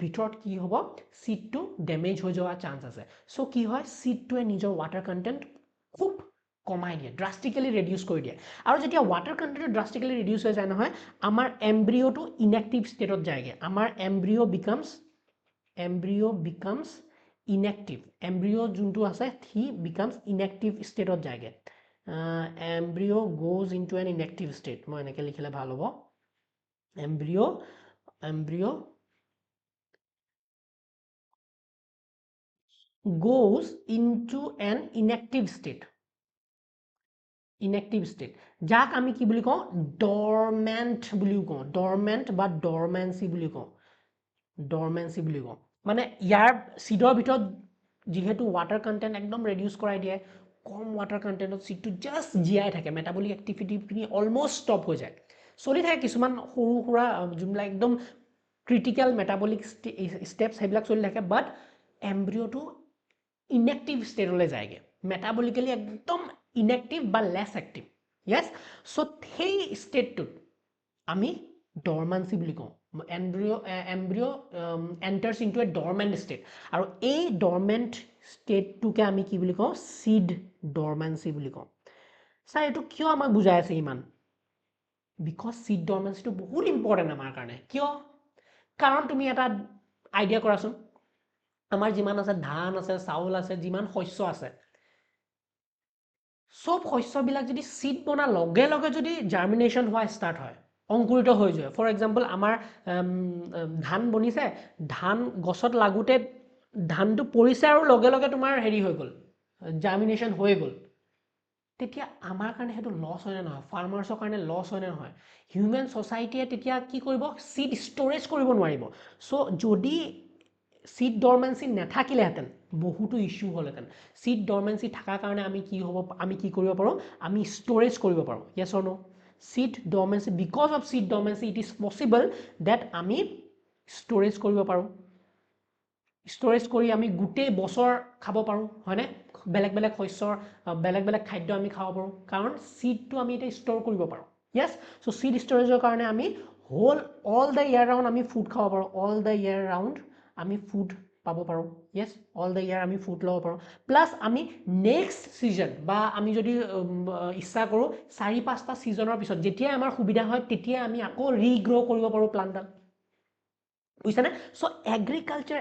ভিতৰত কি হ'ব seedটো damage হৈ যোৱাৰ chance আছে so কি হয় seedটোৱে নিজৰ water content খুব কমাই দিয়ে drastically reduce কৰি দিয়ে আৰু যেতিয়া water content drastically reduce হৈ যায় নহয় আমাৰ এমব্ৰিওটো inactive stateত যায়গে আমাৰ embryo becomes inactive embryo যোনটো আছে he becomes inactive stateত যায়গে embryo goes into an inactive state মই এনেকে লিখিলে ভাল হ'ব embryo goes into an inactive state যাক আমি কি বুলি কওঁ dormant বুলিও কওঁ dormant বা dormancy বুলি কওঁ মানে ইয়াৰ সিডৰ ভিতৰত যেহেতু water content একদম reduce কৰাই দিয়ে কম water content সিডটো জাস্ট জিয়াই থাকে মেটাবলিক এক্টিভিটি খিনি অলমোস্ট স্টপ হৈ যায় চলি থাকে কিছুমান সৰু সৰু যোনবিলাক একদম ক্ৰিটিক্যাল মেটাবলিক স্টেপস হেবিলাক চলি থাকে বাট এমব্ৰিওটো ইনএক্টিভ ষ্টেটলৈ যায়গে মেটাবলিক্যালি একদম ইনএক্টিভ বা লেস অ্যাক্টিভ yes সো সেই ষ্টেটটোত আমি dormancy বুলি কওঁ embryo enters into a dormant state আৰু এই dormant state টোকে আমি কি বুলি কওঁ seed dormancy বুলি কওঁ স্যাৰ এটো কিয় আমাক বুজাই আছে ইমান because seed dormancy টো বহুত ইম্পৰ্টেন্ট আমাৰ কাৰণে কিয় কাৰণ তুমি এটা আইডিয়া কৰাচোন আমাৰ যিমান আছে ধান আছে চাউল আছে যিমান শস্য আছে সব শস্যবিলাক যদি seed বনা লগে লগে যদি জার্মিনেশন হোৱা স্টাৰ্ট হয় অঙ্কুৰিত হৈ যায় ফৰ এক্সাম্পল আমাৰ ধান বনিছে ধান গছত লাগুতে ধানটো পৰিছে আৰু লগে লগে তোমাৰ হেৰি হৈ গল জাৰ্মিনেশন হৈ গল তেতিয়া আমাৰ কাৰণে হেতু লস হয় না নহয় ফাৰ্মাৰ্ছৰ কাৰণে লস হয় না নহয় হিউম্যান সোসাইটিয়ে তেতিয়া কি কৰিব সিড স্টোৰেজ কৰিব নোৱাৰিব সো যদি seed dormancy নাথাকিলেহেঁতেন বহুতো ইস্যু হলহেঁতেন seed dormancy থাকাৰ কাৰণে আমি কি কৰিব পাৰো আমি স্টোৰেজ কৰিব পাৰো yes or no seed dormancy, because of seed dormancy it is possible that আমি storage কৰিব পাৰো, storage কৰি আমি গোটেই বছৰ খাব পাৰো হয়নে, বেলেগ বেলেগ শস্যৰ বেলেগ বেলেগ খাদ্য আমি খাব পাৰো কাৰণ seedটো আমি এটা store কৰিব পাৰো yes so seed storageৰ কাৰণে আমি whole all the year round আমি food খাব পাৰো, all the year round আমি food পাব পাৰো yes all the year আমি food লব পাৰো প্লাস আমি next season বা আমি যদি ইচ্ছা কৰো 4-5টা সিজনৰ পিছত যেতিয়া আমাৰ সুবিধা হয় তেতিয়া আমি আকৌ ৰিগ্ৰো কৰিব পাৰো প্লান্টডাল বুজিছানে সো এগ্ৰিকালচাৰ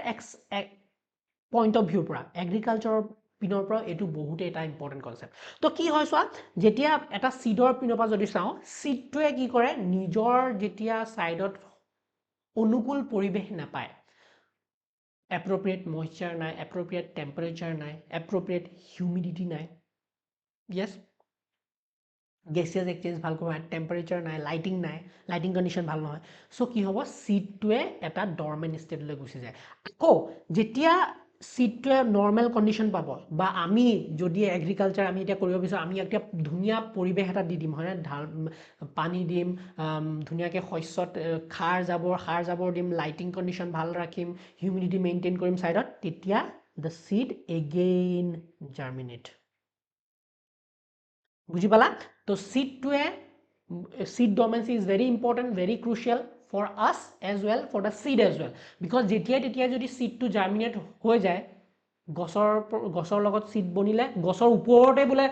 পইণ্ট অফ ভিউৰ পৰা এগ্ৰিকালচাৰৰ পিনৰ পৰা এটো বহুত এটা ইম্পৰ্টেন্ট কনসেপ্ট তো কি হয় সোৱা যেতিয়া এটা সিডৰ পিনৰ পৰা যদি চাও সিডটোৱে কি কৰে নিজৰ যেতিয়া সাইডত অনুকূল পৰিবেশ নাপায় appropriate moisture নাই appropriate temperature নাই appropriate humidity নাই yes gaseous exchange ভাল কৰা temperature নাই lighting condition ভাল নহয় সো কি হ'ব সিডটোৱে এটা dormant state লৈ গুচি যায় আকৌ যেতিয়া সিডটোৱে নৰমাল কন্ডিশন পাব বা আমি যদি এগ্ৰিকালচাৰ আমি এটা কৰিব বিচাৰো আমি একটা ধুনিয়া পৰিবেশ এটা দি দিম হয় পানী দিম ধুনিয়াকে শস্যত খাৰ জাবৰ দিম লাইটিং কন্ডিশন ভাল ৰাখিম হিউমিডিটি মেইনটেইন কৰিম সাইডত তেতিয়া the seed again germinate বুজি পালা তো seed dormancy is very important very crucial for us as well for the seed as well because যেতিয়া যদি seed to germinate হৈ যায় গছৰ লগত seed বনিলে গছৰ ওপৰতে বোলে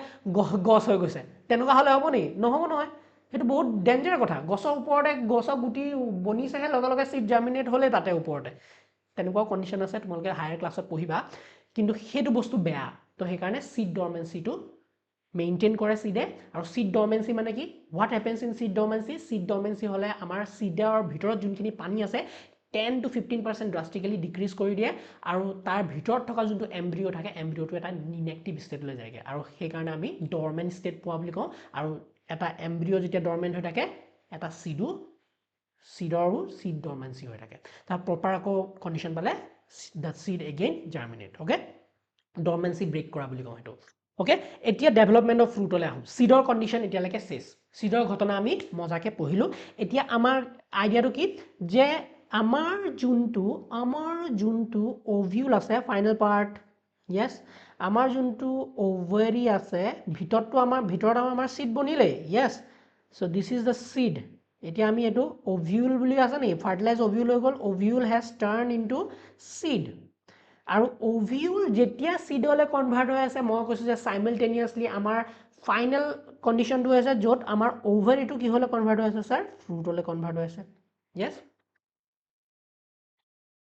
গছ হৈ গৈছে তেনেকুৱা হলে হ'ব নি নহব নহয় হেতু বহুত ডেঞ্জাৰ কথা গছৰ ওপৰতে গছৰ গুটি বনিছেহে লগে seed germinate হলে তাতে ওপৰতে তেনেকুৱা কন্ডিশন আছে তোমালোকে হায়াৰ ক্লাছত পঢ়িবা কিন্তু হেতু বস্তু বেয়া তো সেই কাৰণে seed dormancy টো maintain কৰে সিডে আৰু seed dormancy মানে কি what happens in seed dormancy হলে আমাৰ সিডৰ ভিতৰত যোনখিনি পানী আছে 10 to 15% drastically decrease কৰি দিয়ে আৰু তাৰ ভিতৰত থকা যোনটো এমব্ৰিও থাকে এমব্ৰিওটো এটা ইনএক্টিভ ষ্টেট লৈ যায়গে আৰু সেই কাৰণে আমি ডৰমেন্ট ষ্টেট পোৱা বুলি কওঁ আৰু এটা এমব্ৰিও যেতিয়া ডৰমেন্ট হৈ থাকে এটা সিডৰো seed dormancy হৈ থাকে তাৰ প্ৰপাৰ আকৌ কন্ডিশন পালে the seed again germinate okay dormancy break কৰা বুলি কওঁ হেতু ওকে এতিয়া ডেভেলপমেন্ট অফ ফ্ৰুটলে আহো সিডৰ কন্ডিশন এতিয়ালৈকে শেষ সিডৰ ঘটনা আমি মজাকে পঢ়িলো এতিয়া আমাৰ আইডিয়াটো কি যে আমাৰ যোনটো ওভিউল আছে ফাইনাল পাৰ্ট yes আমাৰ যোনটো ওভাৰি আছে ভিতৰত আমাৰ seed বনিলে yes so this is the seed এতিয়া আমি এটো ওভিউল বুলি আছে নি ফাৰ্টিলাইজ ওভিউল হৈ গল ovule has turned into seed আৰু ওভিউল যেতিয়া সিডলে কনভাৰ্ট হৈ আছে মই কৈছো যে সাইমালটেনিয়াসলি আমাৰ ফাইনাল কন্ডিশনটো আছে যত আমাৰ ওভাৰিটো কি হলে কনভাৰ্ট হৈ আছে স্যাৰ ফ্ৰুটলে কনভাৰ্ট হৈ আছে yes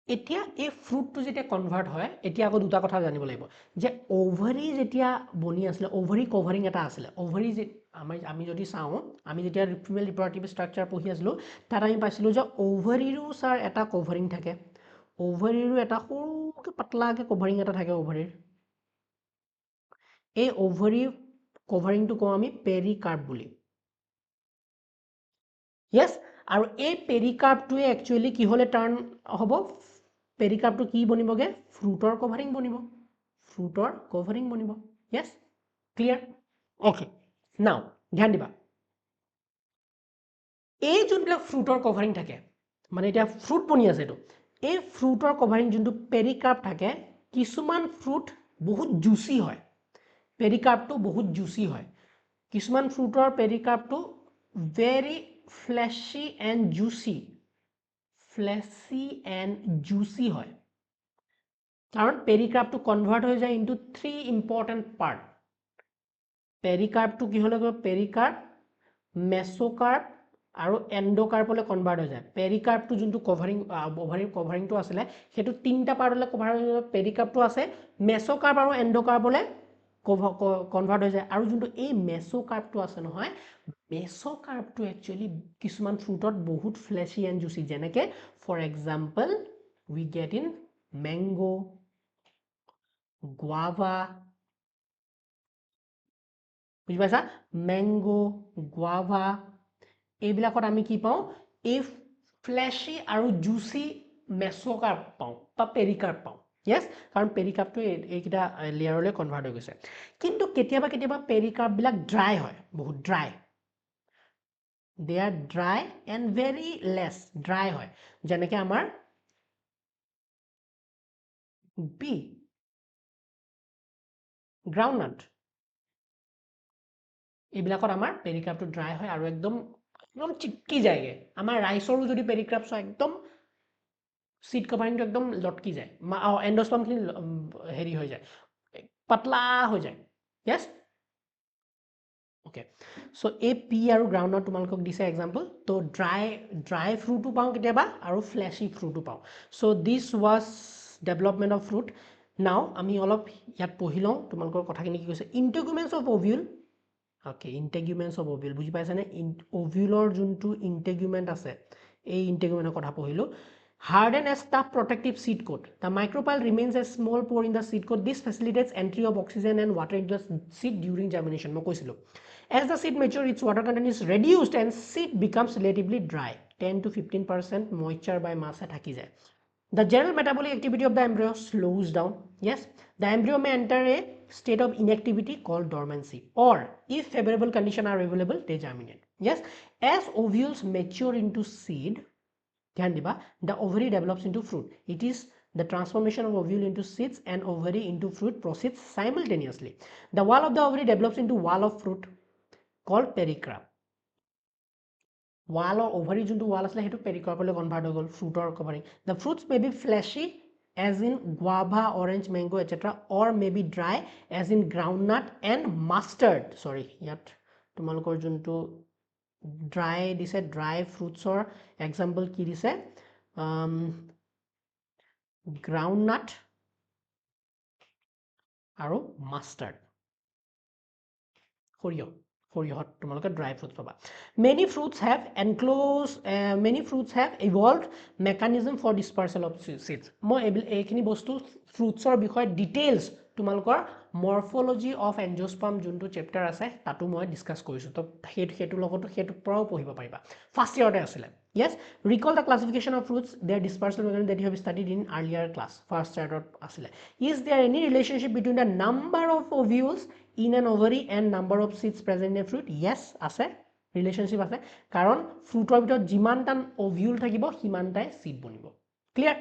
এতিয়া এই ফ্ৰুটটো যেতিয়া কনভাৰ্ট হয় এতিয়া আকৌ দুটা কথা জানিব লাগিব যে ওভাৰি যেতিয়া বনি আছিল ওভাৰি কভাৰিং এটা আছিল ওভাৰি যে আমি যদি চাও আমি যেতিয়া ফিমেল ৰিপ্ৰডাক্টিভ ষ্ট্ৰাকচাৰ পঢ়ি আছিলো তাত আমি পাইছিলো যে ওভাৰিৰো স্যাৰ এটা কভাৰিং থাকে ওভাৰিৰো এটা সৰুকে পাতলাকে কভাৰিং এটা থাকে ওভাৰিৰ এই ওভাৰি কভাৰিংটো কওঁ আমি পেৰিকাৰ্প বুলি yes আৰু এই পেৰিকাৰ্পটোৱে একচুয়ালি কি হলে টাৰ্ন হ'ব পেৰিকাৰ্পটো কি বনিবগে ফ্ৰুটৰ কভাৰিং বনিব yes ক্লিয়াৰ ওকে নাও ধ্যান দিবা এই যোনবিলাক ফ্ৰুটৰ কভাৰিং থাকে মানে এতিয়া ফ্ৰুট বনি আছে এটো এই ফ্ৰুটৰ কভাৰিং যোনটো পেৰিকাৰ্প থাকে কিছুমান ফ্ৰুট বহুত জুচি হয় পেৰিকাৰ্পটো বহুত জুচি হয় কিছুমান ফ্ৰুটৰ পেৰিকাৰ্পটো very fleshy and juicy হয় কাৰণ পেৰিকাৰ্পটো কনভাৰ্ট হৈ যায় ইনটু 3 ইম্পৰ্টেন্ট পাৰ্ট পেৰিকাৰ্পটো কি হলে গৈ পেৰিকাৰ্প মেসোকাৰ্প আৰু এন্ডোকাৰ্পলে কনভাৰ্ট হৈ যায় পেৰিকাৰ্পটো যোনটো কভাৰিং ওভাৰিৰ কভাৰিংটো আছিল হেতু তিনটা পাৰ্টলে কভাৰ হৈ যায় পেৰিকাৰ্পটো আছে মেসোকাৰ্প আৰু এন্ডোকাৰ্পলে কনভাৰ্ট হৈ যায় আৰু যোনটো এই মেসোকাৰ্পটো আছে নহয় মেসোকাৰ্পটো একচুয়ালি কিছুমান ফ্ৰুটত বহুত ফ্লেশি এন্ড জুচি যেনেকে for example we get in mango guava বুজি পাইছা mango guava এইবিলাকত আমি কি পাও এই ফ্লেশি আৰু জুচি মেসোকাৰ্প পাও বা পেৰিকাৰ্প পাও yes কাৰণ পেৰিকাৰ্পটো এইকিটা লেয়াৰলৈ কনভাৰ্ট হৈ গৈছে কিন্তু কেতিয়াবা পেৰিকাৰ্প বিলাক ড্ৰাই হয় বহুত dry they are dry and very less dry হয় যেনেকৈ আমাৰ B groundnut এইবিলাকত আমাৰ পেৰিকাৰ্পটো ড্ৰাই হয় আৰু একদম একদম চিটকি যায়গে আমাৰ ৰাইচৰো যদি পেৰিকাৰ্প হয় একদম সিড কভাৰিংটো একদম লটকি যায় এন্ডোস্পামখিনি হেৰি হৈ যায় পাতলা হৈ যায় yes okay so a p আৰু গ্ৰাউণ্ডত তোমালোকক দিছে এক্সাম্পল তো ড্ৰাই ফ্ৰুটো পাওঁ কেতিয়াবা আৰু ফ্লেশি ফ্ৰুটো পাওঁ so this was development of fruit now আমি অলপ ইয়াত পঢ়ি লওঁ তোমালোকৰ কথাখিনি কি কৈছে integuments of ovule okay integuments of ovule বুজি পাইছানে ovule যোনটো integument আছে এই integument কথা পঢ়িলো harden as tough protective seed coat the micropyle remains a small pore in the seed coat this facilitates entry of oxygen and water into the seed during germination মই কৈছিলো as the seed matures its water content is reduced and seed becomes relatively dry 10 to 15% moisture by mass থাকি যায় the general metabolic activity of the embryo slows down yes the embryo may enter a state of inactivity called dormancy or if favorable conditions are available they germinate yes as ovules mature into seed the ovary develops into fruit it is the transformation of ovule into seeds and ovary into fruit proceeds simultaneously the wall of the ovary develops into wall of fruit called pericarp wall or ovary যোনটো wall আছিলে সেইটো pericarpলৈ convert হৈ গ'ল fruitor covering the fruits may be fleshy as in guava orange mango etc or may be dry as in groundnut and mustard sorry ইয়াত তোমালোকৰ যোনটো dry দিছে dry fruitsৰ example কি দিছে groundnut আৰু mustard সৰিয়হত তোমালোকে dry fruits পাবা many fruits have evolved mechanism for dispersal of seeds মই এইখিনি বস্তু fruitsৰ বিষয়ে details তোমালোকৰ morphology of angiosperm যোনটো chapter আছে তাতো মই ডিসকাস কৰিছো তো হেতু লগতো হেতু পৰাও পঢ়িব পাৰিবা ফাৰ্স্ট ইয়াৰতে আছিল yes recall the classification of fruits their dispersal mechanism that you have studied in earlier class first year আছিল is there any relationship between the number of ovules in an ovary and number of seeds present in a fruit yes আছে relationship আছে কাৰণ fruitor ভিতৰত যিমানটা ovule থাকিব সিমানটাই seed বনিব clear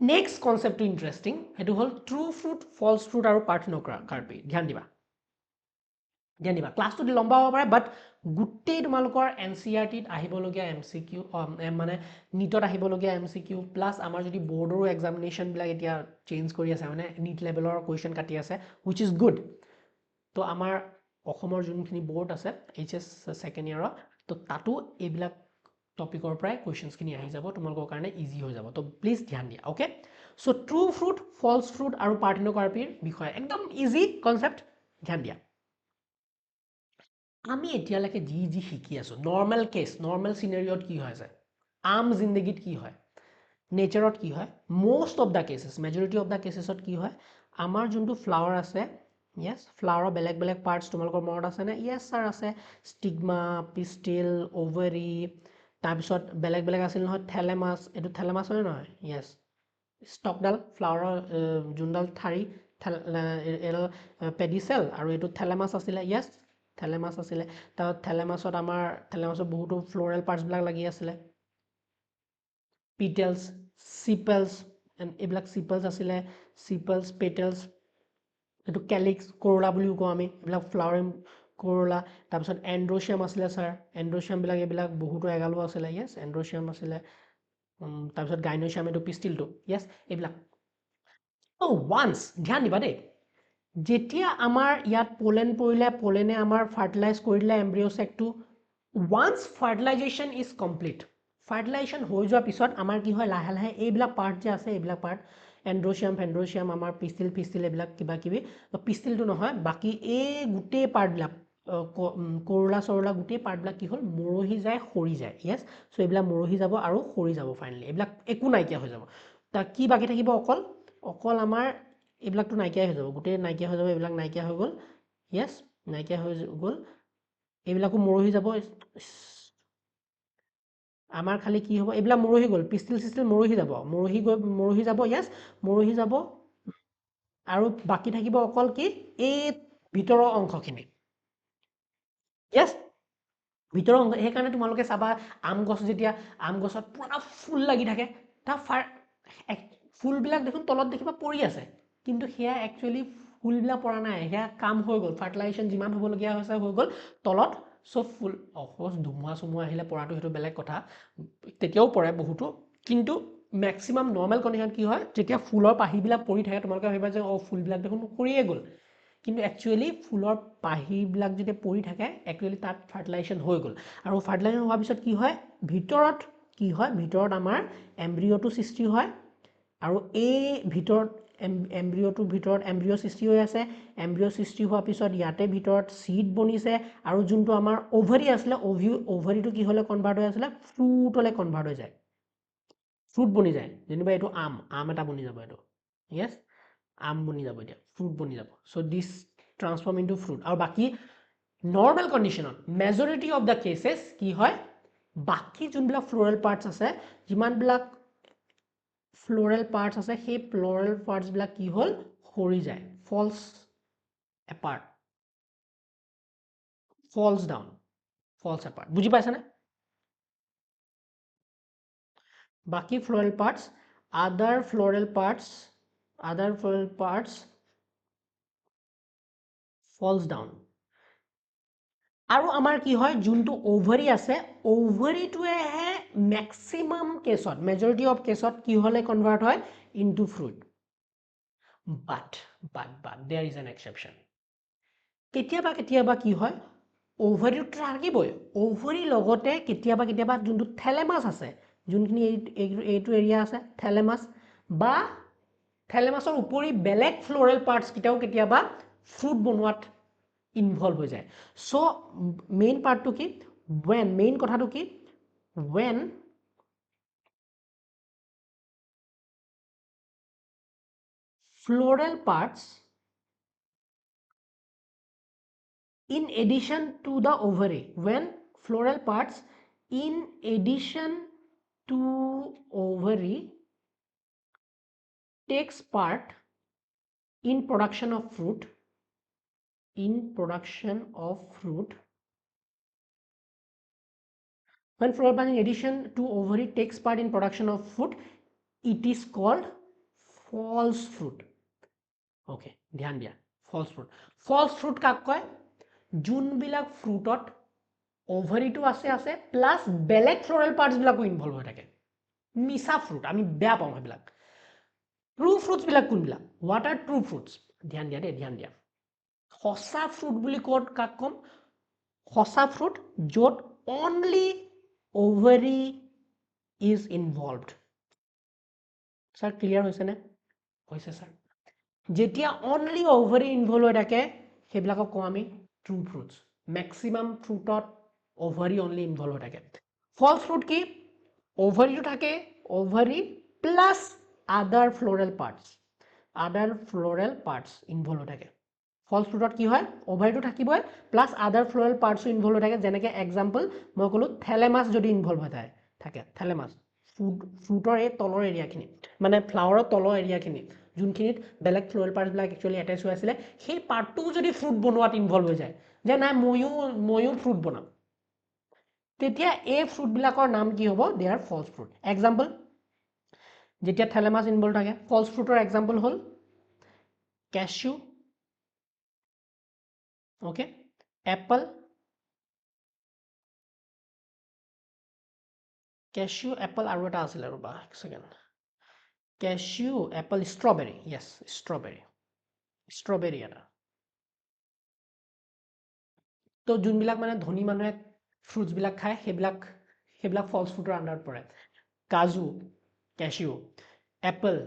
next concept to interesting হেতু হল true fruit false fruit আৰু parthenocarpy ধ্যান দিবা ক্লাছটো লম্বা হ'ব পাৰে বাট গুটেই তোমালোকৰ এনচিইআৰটিত আহিবলগীয়া এমসিকিউ মানে নিটত আহিবলগীয়া এমসিকিউ প্লাস আমাৰ যদি বৰ্ডৰো এক্সামিনেশন বিলাক এতিয়া চেঞ্জ কৰি আছে মানে নিট লেভেলৰ কোৱেশ্চন কাটি আছে which is good তো আমাৰ অসমৰ যোনখিনি বৰ্ড আছে এইচএস সেকেন্ড ইয়াৰৰ তো তাতো এইবিলাক টপিকৰ পৰাই কোৱেশ্চনছখিনি আহি যাব তোমালোকৰ কাৰণে ইজি হৈ যাব তো প্লিজ ধ্যান দিয়া ওকে সো ট্ৰু ফ্ৰুট ফলছ ফ্ৰুট আৰু পাৰ্থেনোকাৰ্পিৰ বিষয়ে একদম ইজি কনসেপ্ট ধ্যান দিয়া আমি এতিয়ালৈকে যি শিকি আছো নৰ্মেল কেছ নৰ্মেল সিনাৰিঅত কি হয় আছে আম জিন্দগীত কি হয় নেচাৰত কি হয় most of the cases majority of the কেसेसত কি হয় আমাৰ যোনটো ফ্লাৱাৰ আছে yes ফ্লাৱাৰৰ বেলেগ বেলেগ পাৰ্টস তোমালোকৰ মনত আছে নে yes স্যাৰ আছে স্টিগমা পিষ্টিল ওভাৰি তাৰপিছত বেলেগ বেলেগ আছিল নহয় থেলেমাছ এটো থেলেমাছ হয় নহয় yes ষ্টকডাল ফ্লাৱাৰৰ যোনডাল ঠাৰি এডাল পেডিসেল আৰু এটো থেলেমাছ আছিলে yes থেলেমাছ আছিলে তাৰ থেলেমাছত আমাৰ থেলেমাছত বহুতো ফ্লোৰেল পাৰ্টস বিলাক লাগি আছিলে petals sepals and এইবিলাক sepals আছিলে sepals petals এটো calyx corolla বুলিও কওঁ আমি এইবিলাক flowering corolla তাৰপিছত androecium আছিলে স্যাৰ androecium বিলাক এইবিলাক বহুতো এগালো আছিলে yes androecium আছিলে তাৰপিছত gynoecium এটো pistilটো yes এইবিলাক oh once ধ্যান দিবা দেই যেতিয়া আমাৰ ইয়াত পোলেন পৰিলে পোলেনে আমাৰ ফাৰ্টিলাইজ কৰি দিলে এমব্ৰিঅ সেকটো once fertilization is complete fertilization হৈ যোৱাৰ পিছত আমাৰ কি হয় লাহে লাহে এইবিলাক পাৰ্ট যে আছে এইবিলাক পাৰ্ট এন্ড্ৰোচিয়াম ফেন্ড্ৰোচিয়াম আমাৰ পিষ্টিল এইবিলাক কিবা কিবি পিষ্টিলটো নহয় বাকি এই গুটেই পাৰ্ট বিলাক কৰোলা সৰলা গুটেই পাৰ্ট বিলাক কি হল মৰহি যায় খৰি যায় yes সো এইবিলাক মৰহি যাব আৰু খৰি যাব ফাইনালি এইবিলাক একো নাইকিয়া হৈ যাব তা কি বাকি থাকিব অকল আমাৰ এইবিলাকটো নাইকিয়া হৈ যাব গুটেই নাইকিয়া হৈ যাব এইবিলাক নাইকিয়া হৈ গল yes নাইকিয়া হৈ গল এইবিলাকো মৰহি যাব আমাৰ খালি কি হ'ব এইবিলাক মৰহি গল পিষ্টিল সিস্টিল মৰহি যাব yes মৰহি যাব আৰু বাকি থাকিব অকল কি এই ভিতৰৰ অংশখিনি yes ভিতৰৰ অংশ সেইকাৰণে তোমালোকে চাবা আম গছ যেতিয়া আম গছত পুৰা ফুল লাগি থাকে তাৰ ফুলবিলাক দেখোন তলত দেখিবা পৰি আছে কিন্তু সেয়া একচুৱেলি ফুলবিলাক পৰা নাই সেয়া কাম হৈ গ'ল ফাৰ্টিলাইজেশ্যন যিমান হ'বলগীয়া হৈছে হৈ গ'ল তলত চব ফুল অফক'ৰ্চ ধুমুহা চুমুহা আহিলে পৰাটো সেইটো বেলেগ কথা তেতিয়াও পৰে বহুতো কিন্তু মেক্সিমাম নৰ্মেল কণ্ডিশ্যন কি হয় যেতিয়া ফুলৰ পাহিবিলাক পৰি থাকে তোমালোকে ভাবিবা যে ফুলবিলাক দেখোন কৰিয়ে গ'ল কিন্তু একচুৱেলি ফুলৰ পাহিবিলাক যেতিয়া পৰি থাকে একচুৱেলি তাত ফাৰ্টিলাইজেশ্যন হৈ গ'ল আৰু ফাৰ্টিলাইজেশ্যন হোৱাৰ পিছত কি হয় ভিতৰত আমাৰ এম্ব্ৰিঅ'টো সৃষ্টি হয় আৰু এই ভিতৰত এম্ব্ৰিঅ'টোৰ ভিতৰত এম্ব্ৰিঅ' সৃষ্টি হৈ আছে এম্ব্ৰিঅ' সৃষ্টি হোৱাৰ পিছত ইয়াতে ভিতৰত চিড বনিছে আৰু যোনটো আমাৰ অভাৰী আছিলে অভাৰীটো কি হ'লে কনভাৰ্ট হৈ আছিলে ফ্ৰুটলৈ কনভাৰ্ট হৈ যায় ফ্ৰুট বনি যায় যেনিবা এইটো আম এটা বনি যাব এইটো য়েছ আম বনি যাব এতিয়া ফ্ৰুট বনি যাব so' this transform into fruit আৰু বাকী নৰ্মেল কণ্ডিশ্যনত মেজৰিটি অফ দ্য কেচেছ কি হয় বাকী যোনবিলাক ফ্ল'ৰেল পাৰ্টছ আছে যিমানবিলাক ফ্ল'ৰেল পাৰ্টছ আছে সেই ফ্ল'ৰেল পাৰ্টছবিলাক কি হ'ল সৰি যায় ফলছ এপাৰ্ট ফলছ ডাউন ফলছ এপাৰ্ট বুজি পাইছানে বাকী floral parts other floral parts falls down আৰু আমাৰ কি হয় যোনটো ওভাৰি আছে ওভাৰিটোৱেহে মেক্সিমাম কেছত মেজৰিটি অফ কেছত কি হ'লে কনভাৰ্ট হয় into fruit but there is an exception কেতিয়াবা কি হয় ওভাৰিটো থাকিবই ওভাৰি লগতে কেতিয়াবা যোনটো থেলেমাছ আছে যোনখিনি এইটো এৰিয়া আছে থেলেমাছ বা থেলেমাছৰ উপৰি বেলেগ ফ্ল'ৰেল পাৰ্টছ কেতিয়াবা ফ্ৰুট বনোৱাত ইনভলভ হৈ যায় চ' মেইন পাৰ্টটো কি মেইন কথাটো কি when floral parts in addition to the ovary when floral parts in addition to ovary takes part in production of fruit when floral plant in addition to ovary takes part in production of fruit it is called false fruit okay dhyan dia false fruit কাক কয় যোনবিলাক ফ্ৰুটত ওভাৰিটো আছে plus বেলেগ floral পাৰ্টছবিলাকো involve হৈ থাকে মিছা fruit আমি বেয়া পাওঁ সেইবিলাক ট্ৰু ফ্ৰুটছবিলাক কোনবিলাক হোৱাট আৰ ট্ৰু ফ্ৰুটছ ধ্যান দিয়া সঁচা ফ্ৰুট বুলি ক'ত কাক ক'ম সঁচা ফ্ৰুট য'ত only ovary is involved sir clear হৈছেনে হৈছে স্যাৰ যেতিয়া অনলি ওভাৰি ইনভলভ হৈ থাকে সেইবিলাকক কওঁ আমি ট্ৰু ফ্ৰুটছ মেক্সিমাম ফ্ৰুটত ওভাৰি অনলি ইনভলভ হৈ থাকে ফলছ ফ্ৰুট কি ওভাৰিটো থাকে ovary plus other floral parts involve হৈ থাকে ফলছ ফ্ৰুটত কি হয় ওভাৰিটো থাকিবই প্লাছ আদাৰ ফ্ল'ৰেল পাৰ্টছো ইনভলভ হৈ থাকে যেনেকৈ এক্সাম্পল মই ক'লোঁ থেলেমাছ যদি ইনভলভ হৈ থাকে থেলেমাছ ফ্ৰুটৰ এই তলৰ এৰিয়াখিনি মানে ফ্লাৱাৰৰ তলৰ এৰিয়াখিনি যোনখিনিত বেলেগ ফ্ল'ৰেল পাৰ্টছবিলাক একচুৱেলি এটেচ হৈ আছিলে সেই পাৰ্টটোও যদি ফ্ৰুট বনোৱাত ইনভলভ হৈ যায় যে নাই ময়ো ফ্ৰুট বনাম তেতিয়া এই ফ্ৰুটবিলাকৰ নাম কি হ'ব দে আৰ ফলছ ফ্ৰুট এক্সাম্পল যেতিয়া থেলেমাছ ইনভলভ থাকে ফলছ ফ্ৰুটৰ এক্সাম্পল হ'ল কেশ্যু okay apple cashew apple আৰু এটা আছিল ৰবা এক second cashew apple strawberry yes strawberry এটা তো যোনবিলাক মানে ধনী মানুহে ফ্ৰুটছ বিলাক খায় সেইবিলাক ফলছ ফ্ৰুটৰ আন্ডাৰত পৰে কাজু cashew apple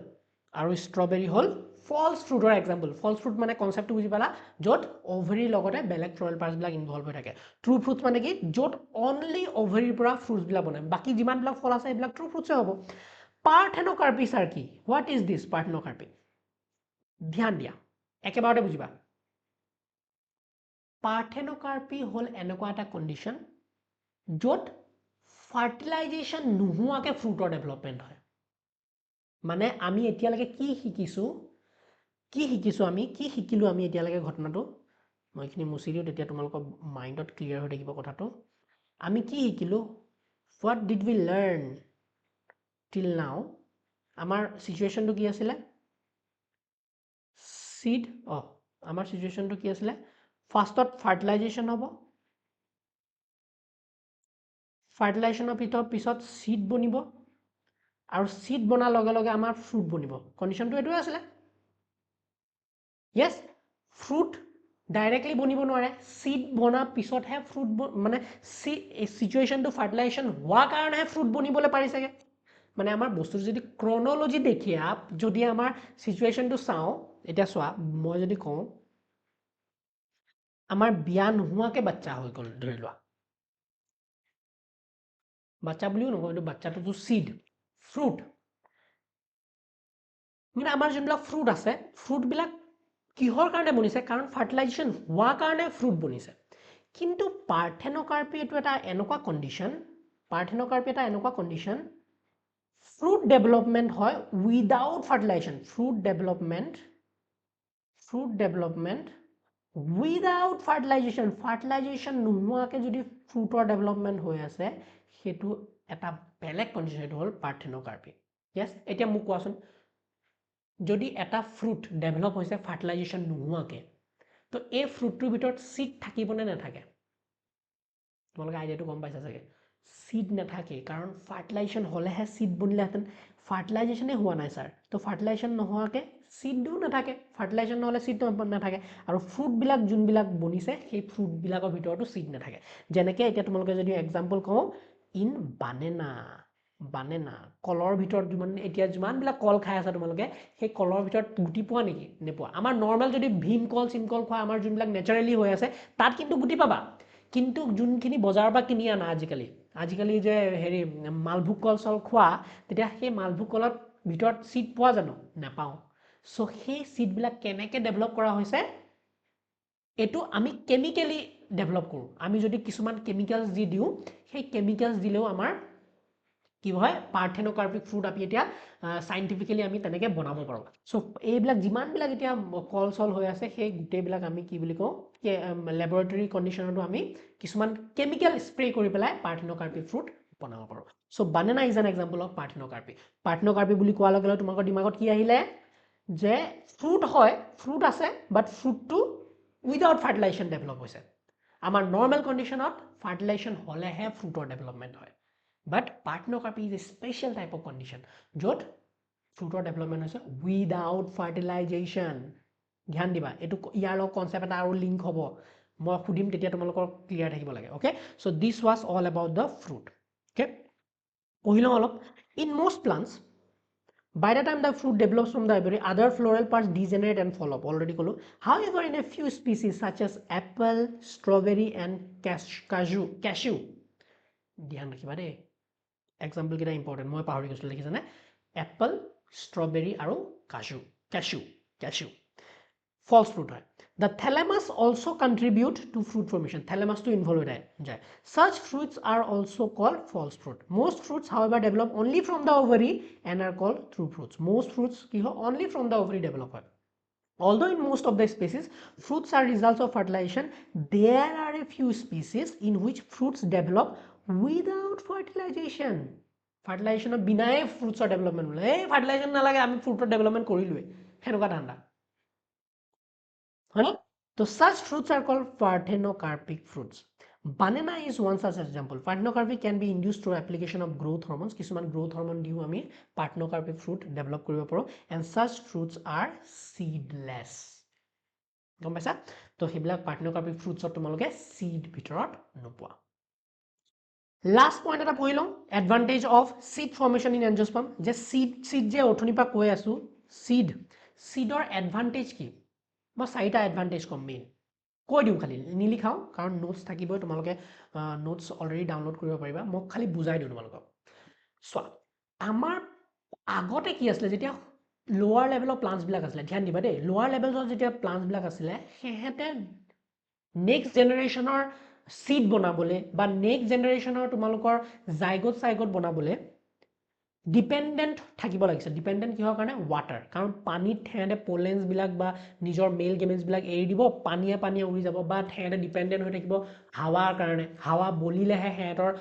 আৰু strawberry হ'ল ফলছ ফ্ৰুটৰ এক্সাম্পল ফলছ ফ্ৰুট মানে কনচেপ্টটো বুজি পালা য'ত ওভাৰিৰ লগতে বেলেগ ফ্ল'ৰেল পাৰ্টছবিলাক ইনভলভ হৈ থাকে ট্ৰু ফ্ৰুটছ মানে কি য'ত অনলি ওভাৰিৰ পৰা ফ্ৰুটছবিলাক বনায় বাকী যিমানবিলাক ফল আছে সেইবিলাক ট্ৰু ফ্ৰুটছে হ'ব পাৰ্থেনোকাৰ্পি ছাৰ কি হোৱাট ইজ দিছ পাৰ্থেনোকাৰ্পি ধ্যান দিয়া একেবাৰতে বুজিবা পাৰ্থেনোকাৰ্পি হ'ল এনেকুৱা এটা কণ্ডিশ্যন য'ত ফাৰ্টিলাইজেশ্যন নোহোৱাকৈ ফ্ৰুটৰ ডেভেলপমেণ্ট হয় মানে আমি এতিয়ালৈকে কি শিকিলোঁ এতিয়ালৈকে ঘটনাটো মই এইখিনি মুচি দিওঁ তেতিয়া তোমালোকৰ মাইণ্ডত ক্লিয়াৰ হৈ থাকিব কথাটো আমি কি শিকিলো what did we learn till now আমাৰ সিচুৱেশনটো কি আছিল seed আমাৰ সিচুৱেশনটো কি আছিল ফাৰ্ষ্টত ফাৰ্টিলাইজেশন হ'ব ফাৰ্টিলাইজেশনৰ পিছত seed বনিব আৰু seed বনাৰ লগে লগে আমাৰ fruit বনিব কন্ডিশনটো এটো আছিল yes fruit ডাইৰেক্টলি বনিব নোৱাৰে seed বনাৰ পিছতহে fruit মানে সিচুৱেশনটো ফাৰ্টিলাইজেশন হোৱাৰ কাৰণেহে fruit বনিবলৈ পাৰিছেগে মানে আমাৰ বস্তুটো যদি ক্ৰনলজি দেখিয়া যদি আমাৰ সিচুৱেশনটো চাও এটা চোৱা মই যদি কওঁ আমাৰ বিয়া নোহোৱাকে বাচ্চা হৈ গল ধৰি লোৱা বাচ্চা বুলিও নহয় এটো বাচ্চাটো seed fruit মানে আমাৰ যোনবিলাক fruit আছে fruit বিলাক কিহৰ কাৰণে বনিছে কাৰণ ফাৰ্টিলাইজেশন হোৱাৰ কাৰণে fruit বনিছে কিন্তু পাৰ্থেনোকাৰ্পি এটো এটা এনেকুৱা কন্ডিশন পাৰ্থেনোকাৰ্পি এটা এনেকুৱা কন্ডিশন fruit development হয় without fertilization fruit development without fertilization নোহোৱাকে যদি fruitor development হৈ আছে হেতু এটা বেলেগ কন্ডিশন হল পাৰ্থেনোকাৰ্পি yes এতিয়া মোক কোৱাচোন যদি এটা fruit develop হৈছে fertilization নোহোৱাকে তো এই fruitটোৰ ভিতৰত seed থাকিব নে নাথাকে তোমালোকে আইডিয়াটো গম পাইছা চাগে seed নাথাকে কাৰণ ফাৰ্টিলাইজেশন হলেহে seed বনিলেহেঁতেন ফাৰ্টিলাইজেশনে হোৱা নাই স্যাৰ তো ফাৰ্টিলাইজেশন নোহোৱাকে seedও নাথাকে ফাৰ্টিলাইজেশন নহলে seed নাথাকে আৰু fruit বিলাক যোনবিলাক বনিছে সেই fruit বিলাকৰ ভিতৰতো seed নাথাকে যেনেকে এতিয়া তোমালোকে যদি এক্সাম্পল কওঁ ইন বানানা কলৰ ভিতৰত এতিয়া যিমান বিলাক কল খাই আছে তোমালোকে সেই কলৰ ভিতৰত গুটি পোৱা নেকি নেপোৱা আমাৰ নৰমাল যদি ভীমকল সিমকল খোৱা আমাৰ যোনবিলাক নেচাৰেলি হৈ আছে তাত কিন্তু গুটি পাবা কিন্তু যোনখিনি বজাৰৰ পৰা কিনি আনা আজিকালি যে হেৰি মালভোগ কল চল খোৱা তেতিয়া সেই মালভোগ কলত ভিতৰত সিড পোৱা জানো নাপাও সো সেই সিড বিলাক কেনেকে ডেভেলপ কৰা হৈছে এটো আমি কেমিক্যালি ডেভেলপ কৰো আমি যদি কিছুমান কেমিক্যালস দি দিও সেই কেমিক্যালস দিলেও আমাৰ কি হয় পাৰ্থেনোকাৰ্পিক ফ্ৰুট আমি এতিয়া সাইন্টিফিক্যালি আমি তেনেকে বনাব পাৰো সো এইবিলাক যিমান বিলাক এতিয়া কল চল হৈ আছে সেই গুটেই বিলাক আমি কি বুলি কওঁ ল্যাবৰেটৰী কন্ডিশনতো আমি কিছুমান কেমিক্যাল স্প্ৰে কৰি পেলাই পাৰ্থেনোকাৰ্পিক ফ্ৰুট বনাব পাৰো so banana is an example of parthenocarpy বুলি কোৱাৰ লগে লগে তোমাকৰ দিমাগত কি আহিলে যে ফ্ৰুট হয় ফ্ৰুট আছে বাট ফ্ৰুটটো উইদাউট ফাৰ্টিলাইজেশন ডেভেলপ হৈছে আমাৰ নৰ্মাল কন্ডিশনত ফাৰ্টিলাইজেশন হলেহে ফ্ৰুটৰ ডেভেলপমেন্ট হয় But parthenocarpy is a special type of condition. Jot fruitor development is without fertilization. ধ্যান দিবা এটো ইয়াৰ লগ কনসেপ্ট এটা আৰু লিংক হ'ব মই খুদিম তেতিয়া তোমালোকৰ ক্লিয়াৰ থাকিব লাগে okay so this was all about the fruit okay পহিলো অলপ in most plants by the time the fruit develops from the ovary other floral parts degenerate and fall off already kolo however in a few species such as apple strawberry and cashew ধ্যান ৰাখিবা দেই Example kita important moi pahori goslo likhisane apple strawberry aru cashew false fruit hoy the thalamus also contribute to fruit formation thalamus to involve jay such fruits are also called false fruit most fruits however develop only from the ovary and are called true fruits most fruits ki ho only from the ovary develop hoy although in most of the species fruits are results of fertilization there are a few species in which fruits develop without fertilization fertilization of binay fruits or development hey fertilization na lage ami fruit or development korilue henuka dhanda hono so such fruits are called parthenocarpic fruits banana is one such example parthenocarpy can be induced through application of growth hormones kisuman growth hormone diu ami parthenocarpic fruit develop koribo paro and such fruits are seedless gom paisa to heblak parthenocarpic fruits or tomaloke seed bitorot nopua Last point এটা পঢ়ি লওঁ advantage of seed formation in angiosperm যে seed যে অথনি পা কৈ আছো seedৰ advantage কি মই চাৰিটা advantage কম মেইন কৈ দিওঁ খালি নিলিখাও কাৰণ নোটস থাকিবই তোমালোকে নোটস অলৰেডি ডাউনলোড কৰিব পাৰিবা মই খালি বুজাই দিওঁ তোমালোকক চোৱা আমাৰ আগতে কি আছিল যেতিয়া লোৱাৰ লেভেলৰ প্লান্টস বিলাক আছিল ধ্যান দিবা দেই লোৱাৰ লেভেলৰ যেতিয়া প্লান্টস বিলাক আছিল হেহেতে নেক্সট জেনাৰেশনৰ seed বনাবলে বা নেক্সট জেনাৰেশনৰ তোমালোকৰ জাইগোট বনাবলে ডিপেন্ডেণ্ট থাকিব লাগিছে ডিপেন্ডেণ্ট কিহৰ কাৰণে ৱাটাৰ কাৰণ পানীত ঠেঁতে পলেন্সবিলাক বা নিজৰ মেল গেমেজবিলাক এৰি দিব পানীয়ে পানীয়ে উৰি যাব বা ঠেঁতে ডিপেন্ডেণ্ট হৈ থাকিব হাৱাৰ কাৰণে হাৱা বলিলেহে সিহঁতৰ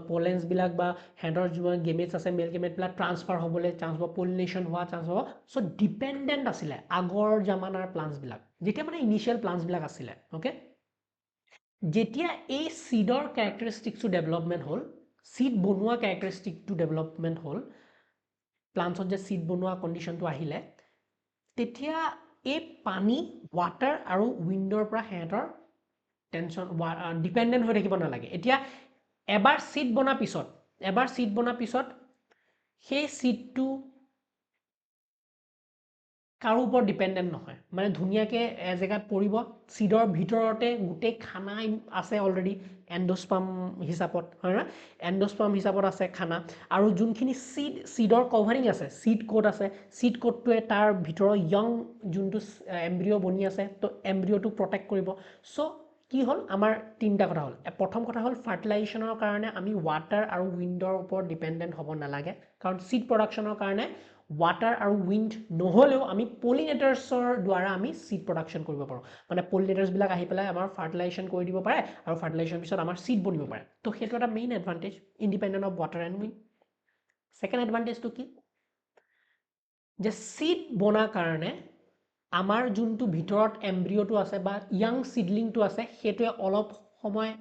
পলেন্সবিলাক বা সিহঁতৰ যিমান গেমেজ আছে মেল গেমেজবিলাক ট্ৰান্সফাৰ হ'বলৈ চান্স হ'ব পলিনেশ্যন হোৱা চান্স হ'ব চ' ডিপেন্ডেণ্ট আছিলে আগৰ জামানাৰ প্লান্টছবিলাক যেতিয়া মানে ইনিচিয়েল প্লান্টছবিলাক আছিলে অ'কে যেতিয়া এই চিডৰ কেৰেক্টাৰিষ্টিক্সটো ডেভেলপমেণ্ট হ'ল চিড বনোৱা কেৰেক্টাৰিষ্টিকটো ডেভেলপমেণ্ট হ'ল প্লান্টছত যে চিড বনোৱা কণ্ডিশ্যনটো আহিলে তেতিয়া এই পানী ৱাটাৰ আৰু উইণ্ডৰ পৰা সিহঁতৰ টেনশ্যন ডিপেণ্ডেণ্ট হৈ থাকিব নালাগে এতিয়া এবাৰ চিড বনাৰ পিছত সেই চিডটো কাৰো ওপৰত ডিপেণ্ডেণ্ট নহয় মানে ধুনীয়াকৈ এজেগাত পৰিব চিডৰ ভিতৰতে গোটেই খানা আছে অলৰেডি এণ্ডোস্পাম হিচাপত হয় না এণ্ডোস্পাম হিচাপত আছে খানা আৰু যোনখিনি চিডৰ কভাৰিং আছে চিড কোট আছে চিড কোটটোৱে তাৰ ভিতৰৰ য়ং যোনটো এম্ব্ৰিঅ' বনি আছে তো এম্ব্ৰিঅ'টোক প্ৰটেক্ট কৰিব চ' কি হ'ল আমাৰ তিনিটা কথা হ'ল প্ৰথম কথা হ'ল ফাৰ্টিলাইজেশ্যনৰ কাৰণে আমি ৱাটাৰ আৰু উইণ্ডৰ ওপৰত ডিপেণ্ডেণ্ট হ'ব নালাগে কাৰণ চিড প্ৰডাকশ্যনৰ কাৰণে ৱাটাৰ আৰু উইণ্ড নহ'লেও আমি পলিনেটাৰ্ছৰ দ্বাৰা আমি চিড প্ৰডাকশ্যন কৰিব পাৰোঁ মানে পলিনেটাৰ্ছবিলাক আহি পেলাই আমাৰ ফাৰ্টিলাইজেশ্যন কৰি দিব পাৰে আৰু ফাৰ্টিলাইজেশ্যনৰ পিছত আমাৰ চিড বনিব পাৰে তো সেইটো এটা main advantage independent of water and wind second এডভান্টেজটো কি যে চিড বনাৰ কাৰণে আমাৰ যোনটো ভিতৰত এম্ব্ৰিঅ'টো আছে বা য়াং চিডলিংটো আছে সেইটোৱে অলপ সময়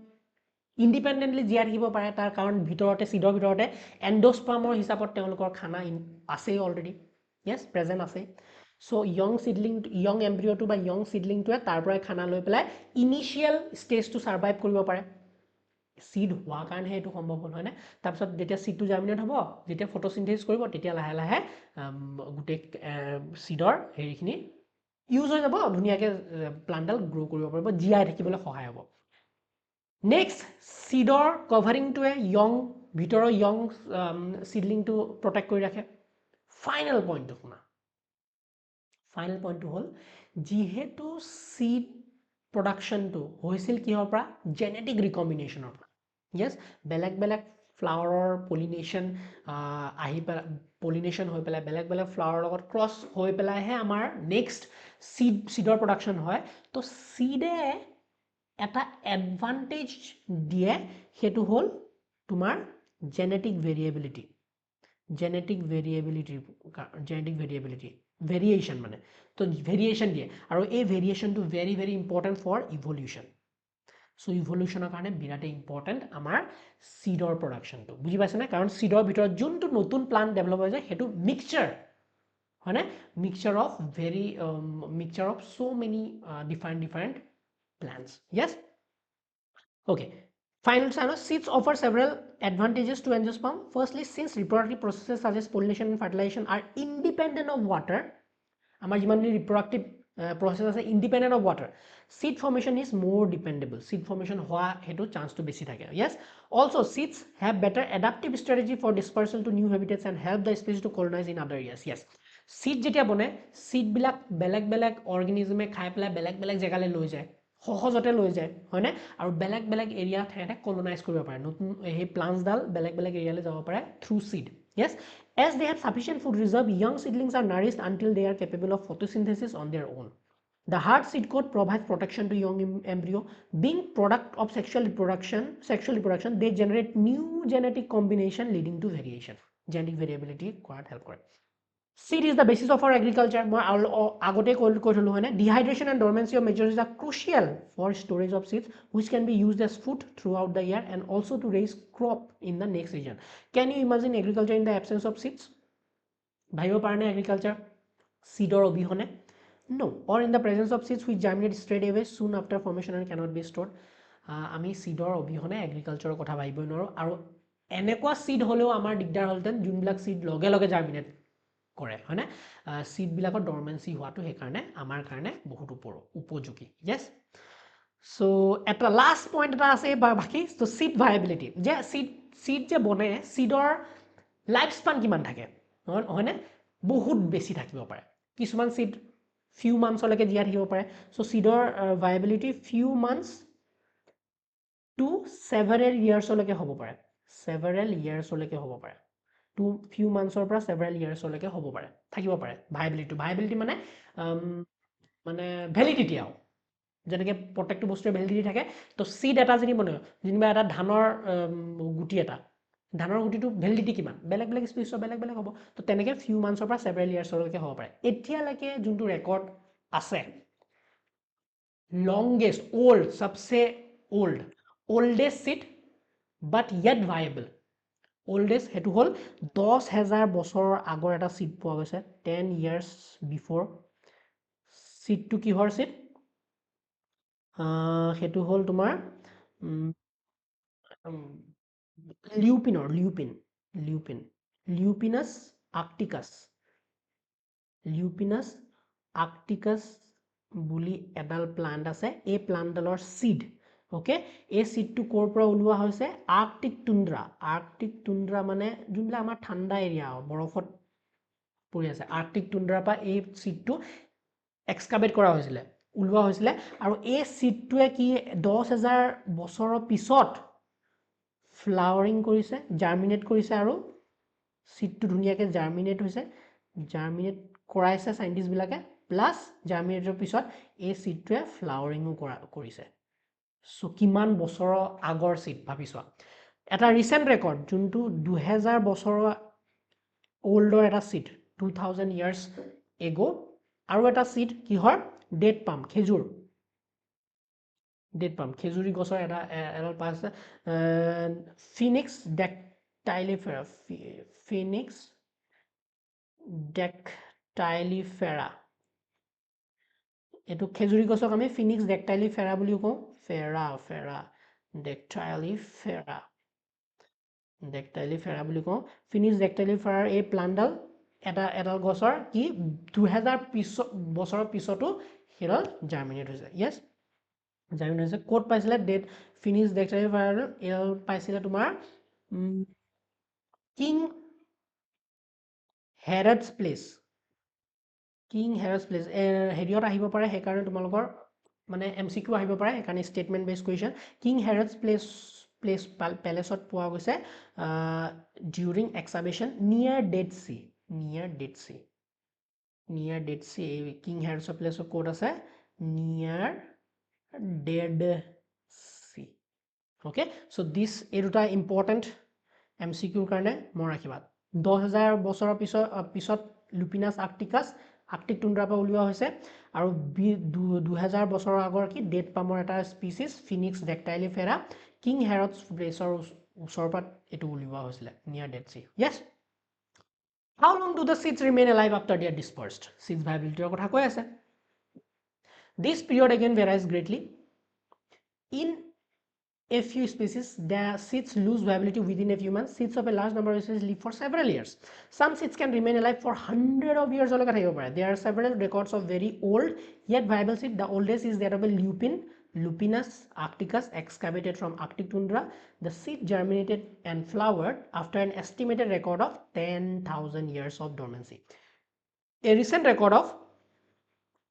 ইণ্ডিপেণ্ডেণ্টলি জীয়াই থাকিব পাৰে তাৰ কাৰণ ভিতৰতে চিডৰ ভিতৰতে এণ্ডোস্পামৰ হিচাপত তেওঁলোকৰ খানা আছেই অলৰেডি য়েছ প্ৰেজেণ্ট আছে চ' য়ং এম্ব্ৰিঅ'টো বা য়ং চিডলিংটোৱে তাৰ পৰাই খানা লৈ পেলাই ইনিচিয়েল ষ্টেজটো ছাৰ্ভাইভ কৰিব পাৰে চিড হোৱাৰ কাৰণেহে এইটো সম্ভৱ হ'ল হয়নে তাৰপিছত যেতিয়া চিডটো জাৰ্মিনেট হ'ব যেতিয়া ফটোচিনথেচিছ কৰিব তেতিয়া লাহে লাহে গোটেই চিডৰ হেৰিখিনি ইউজ হৈ যাব ধুনীয়াকৈ প্লাণ্টডাল গ্ৰ' কৰিব পাৰিব জীয়াই থাকিবলৈ সহায় হ'ব নেক্সট চিডৰ কভাৰিংটোৱে ভিতৰৰ য়ং চিডলিংটো প্ৰটেক্ট কৰি ৰাখে ফাইনেল পইণ্টটো শুনা ফাইনেল পইণ্টটো হ'ল যিহেতু চিড প্ৰডাকশ্যনটো হৈছিল কিহৰ পৰা জেনেটিক ৰিকম্বিনেশ্যনৰ পৰা য়েছ বেলেগ বেলেগ ফ্লাৱাৰৰ পলিনেশ্যন আহি পেলাই পলিনেশ্যন হৈ পেলাই বেলেগ বেলেগ ফ্লাৱাৰৰ লগত ক্ৰছ হৈ পেলাইহে আমাৰ নেক্সট চিডৰ প্ৰডাকশ্যন হয় তো চিডে এটা এডভান্টেজ দিয়ে সেইটো হ'ল তোমাৰ জেনেটিক ভেৰিয়েবিলিটি ভেৰিয়েশ্যন মানে তো ভেৰিয়েশ্যন দিয়ে আৰু এই ভেৰিয়েশ্যনটো very very important for evolution so' ইভলিউশ্যনৰ কাৰণে বিৰাটেই ইম্পৰ্টেণ্ট আমাৰ চিডৰ প্ৰডাকশ্যনটো বুজি পাইছেনে কাৰণ চিডৰ ভিতৰত যোনটো নতুন প্লাণ্ট ডেভেলপ হৈ যায় সেইটো মিক্সচাৰ হয়নে mixture of so many different plants yes okay final sign seeds offer several advantages to angiosperm firstly since reproductive processes such as pollination and fertilization are independent of water amar jiman reproductive process ase independent of water seed formation is more dependable seed formation hoa hetu chance to besi thake yes also seeds have better adaptive strategy for dispersal to new habitats and help the species to colonize in other areas yes seed jetia bone seed bilak beleg organisme khai pela beleg jegale loi jay সহজতে লৈ যায় হয়নে আৰু বেলেগ বেলেগ area ঠাইতে colonise কৰিব পাৰে নতুন এই প্লান্টছডাল বেলেগ বেলেগ এৰিয়ালৈ যাব পাৰে through seed yes as they have sufficient food reserve young seedlings are nourished until they are capable of photosynthesis on their own the hard seed coat provides protection to young embryo being product of sexual reproduction they generate new genetic combination leading to variation genetic variability quite help কৰে seed is the basis of our agriculture মই আগতে কৈছিলো হয়নে dehydration and dormancy of meteorites are crucial for storage of seeds which can be used as food throughout the year and also to raise crop in the next season can you imagine agriculture in the absence of seeds ভাবিব পাৰেনে agriculture seedৰ অবিহনে no or in the presence of seeds which germinate straight away soon after formation and cannot be stored আমি seedৰ অবিহনে agriculture কথা ভাবিবই নোৱাৰো আৰু এনেকুৱা seed হলেও আমাৰ দিগদাৰ হলতেন যোনবিলাক seed লগে লগে germinate কৰে হয়নে সিড বিলাকৰ ডৰমেন্সি হোৱাটো হে কাৰণে আমাৰ কাৰণে বহুত উপযোগী yes so এটা লাষ্ট পইণ্ট এটা আছে বাকি so seed viability যে seed যে বনে seedৰ লাইফ স্পান কিমান থাকে হয়নে বহুত বেছি থাকিব পাৰে কিছুমান seed few months লৈকে জীয়াই থাকিব পাৰে so seedৰ viability few months to several years লৈকে হ'ব পাৰে few months or পৰা several years লৈকে হ'ব পাৰে থাকিব পাৰে viability মানে ভ্যালিডিটি আও যেনেকৈ প্ৰত্যেকটো বস্তুৰ ভ্যালিডিটি থাকে তো সিড এটা যদি বনে যেনিবা এটা ধানৰ গুটি এটা ধানৰ গুটিটো ভ্যালিডিটি কিমান বেলেগ বেলেগ স্পিচিছৰ বেলেগ বেলেগ হ'ব তো তেনেকৈ few months পৰা several years লৈকে হ'ব পাৰে এতিয়ালৈকে যোনটো ৰেকৰ্ড আছে longest old सबसे oldest seed but yet viable oldest হেতু হল 10000 বছৰৰ আগৰ এটা seed পোৱা গৈছে 10 years before seed to কিহৰ seed হেতু হল তোমাৰ Lupinus arcticus বুলি এডাল প্লান্ট আছে এই প্লান্টডালৰ seed ওকে এই সিডটো কোৰ পৰা ওলোৱা হৈছে আৰ্কটিক টুন্ড্ৰা মানে যোনলা আমাৰ ঠাণ্ডা এৰিয়া বৰফত পৰি আছে আৰ্কটিক টুন্ড্ৰা পৰা এই সিডটো এক্সকাভেট কৰা হৈছিল ওলোৱা হৈছিল আৰু এই সিডটোৱে কি 10000 বছৰৰ পিছত ফ্লাৱাৰিং কৰিছে জাৰ্মিনেট কৰিছে আৰু সিডটো ধুনিয়াকে জাৰ্মিনেট হৈছে জাৰ্মিনেট কৰাইছে সাইন্টিস্ট বিলাকে প্লাস জাৰ্মিনেটৰ পিছত এই সিডটোৱে ফ্লাৱাৰিংও কৰিছে সো কিমান বছৰৰ আগৰ সিড ভাবিছোৱা এটা ৰিসেন্ট ৰেকৰ্ড যোনটো 2000 বছৰৰ ওল্ডৰ এটা সিড 2000 ইয়াৰ্স এগো আৰু এটা সিড কিহৰ ডেট পাম খেজুৰ খেজুৰী গছৰ এটা এডাল পাইছে ফিনিক্স ডেকটাইলিফেৰা এটো খেজুৰী গছক আমি ফিনিক্স ডেকটাইলিফেৰা বুলি কওঁ ফেৰা ডেকটাইলিফেৰা বুলি কওঁ ফিনিক্স ডেকটাইলিফেৰাৰ এই প্লান্টডাল এডাল গছৰ কি 2000 বছৰৰ পিছতো হেডাল জাৰ্মিনেট হৈছে ইয়েস জাৰ্মিনেট হৈছে কোড পাইছিলে ডেট ফিনিক্স ডেকটাইলিফেৰা এল পাইছিলে তোমাৰ কিং হেৰডছ প্লেস হেৰিয়ত আহিব পাৰে সেইকাৰণে তোমালোকৰ মানে এমসিকিউ আহিব পাৰে সেইকাৰণে statement base question king Herod's place প্যালেছত পোৱা গৈছে during excavation near Dead Sea king Herod's প্লেসৰ কোড আছে near Dead Sea okay so this এই দুটা ইম্পৰ্টেন্ট এমসিকিউৰ কাৰণে মই ৰাখিবা 10000 বছৰৰ পিছত লুপিনাছ আৰ্কটিক টুন্ড্ৰা পৰা ওলোৱা হৈছে আৰু 2000 বছৰৰ আগৰ কি ডেট পামৰ এটা species Phoenix dactylifera King Herod's প্লেসৰ ওচৰৰ পৰা এটো ওলোৱা হৈছিল near Dead Sea yes How long do the seeds remain alive after they are dispersed? Seeds viability কথা কৈ আছে This period again varies greatly. In a few species, the seeds lose viability within a few months. Seeds of a large number of species live for several years. Some seeds can remain alive for hundreds of years. There are several records of very old yet viable seeds. The oldest is that of a Lupinus arcticus excavated from Arctic tundra. The seed germinated and flowered after an estimated record of 10,000 years of dormancy. A recent record of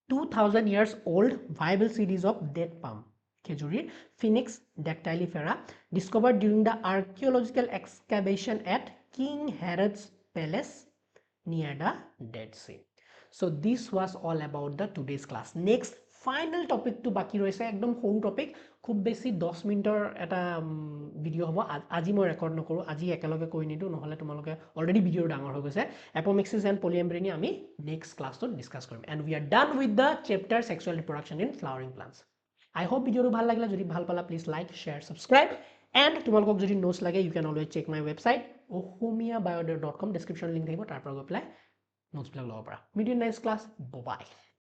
2000 years old viable series of dead palm khejuri Phoenix dactylifera discovered during the archaeological excavation at King Herod's Palace near the Dead Sea. So this was all about the today's class. Next final topic to baki roise ekdom horu topic khub beshi 10 minute eta video hobo aji moi record nokoru aji ekeloge koi nidu nohole tumaloke already video dangor ho goise apomixis and polyembryony ami next class to discuss korim and we are done with the chapter sexual reproduction in flowering plants. I hope video bhal lagila jodi bhal pala please like share subscribe and tumalok jodi notes lage you can always check my website ohomiabioder.com description link thakibo tar pora goi pelai notes bilak lobo para meet you in next class bye bye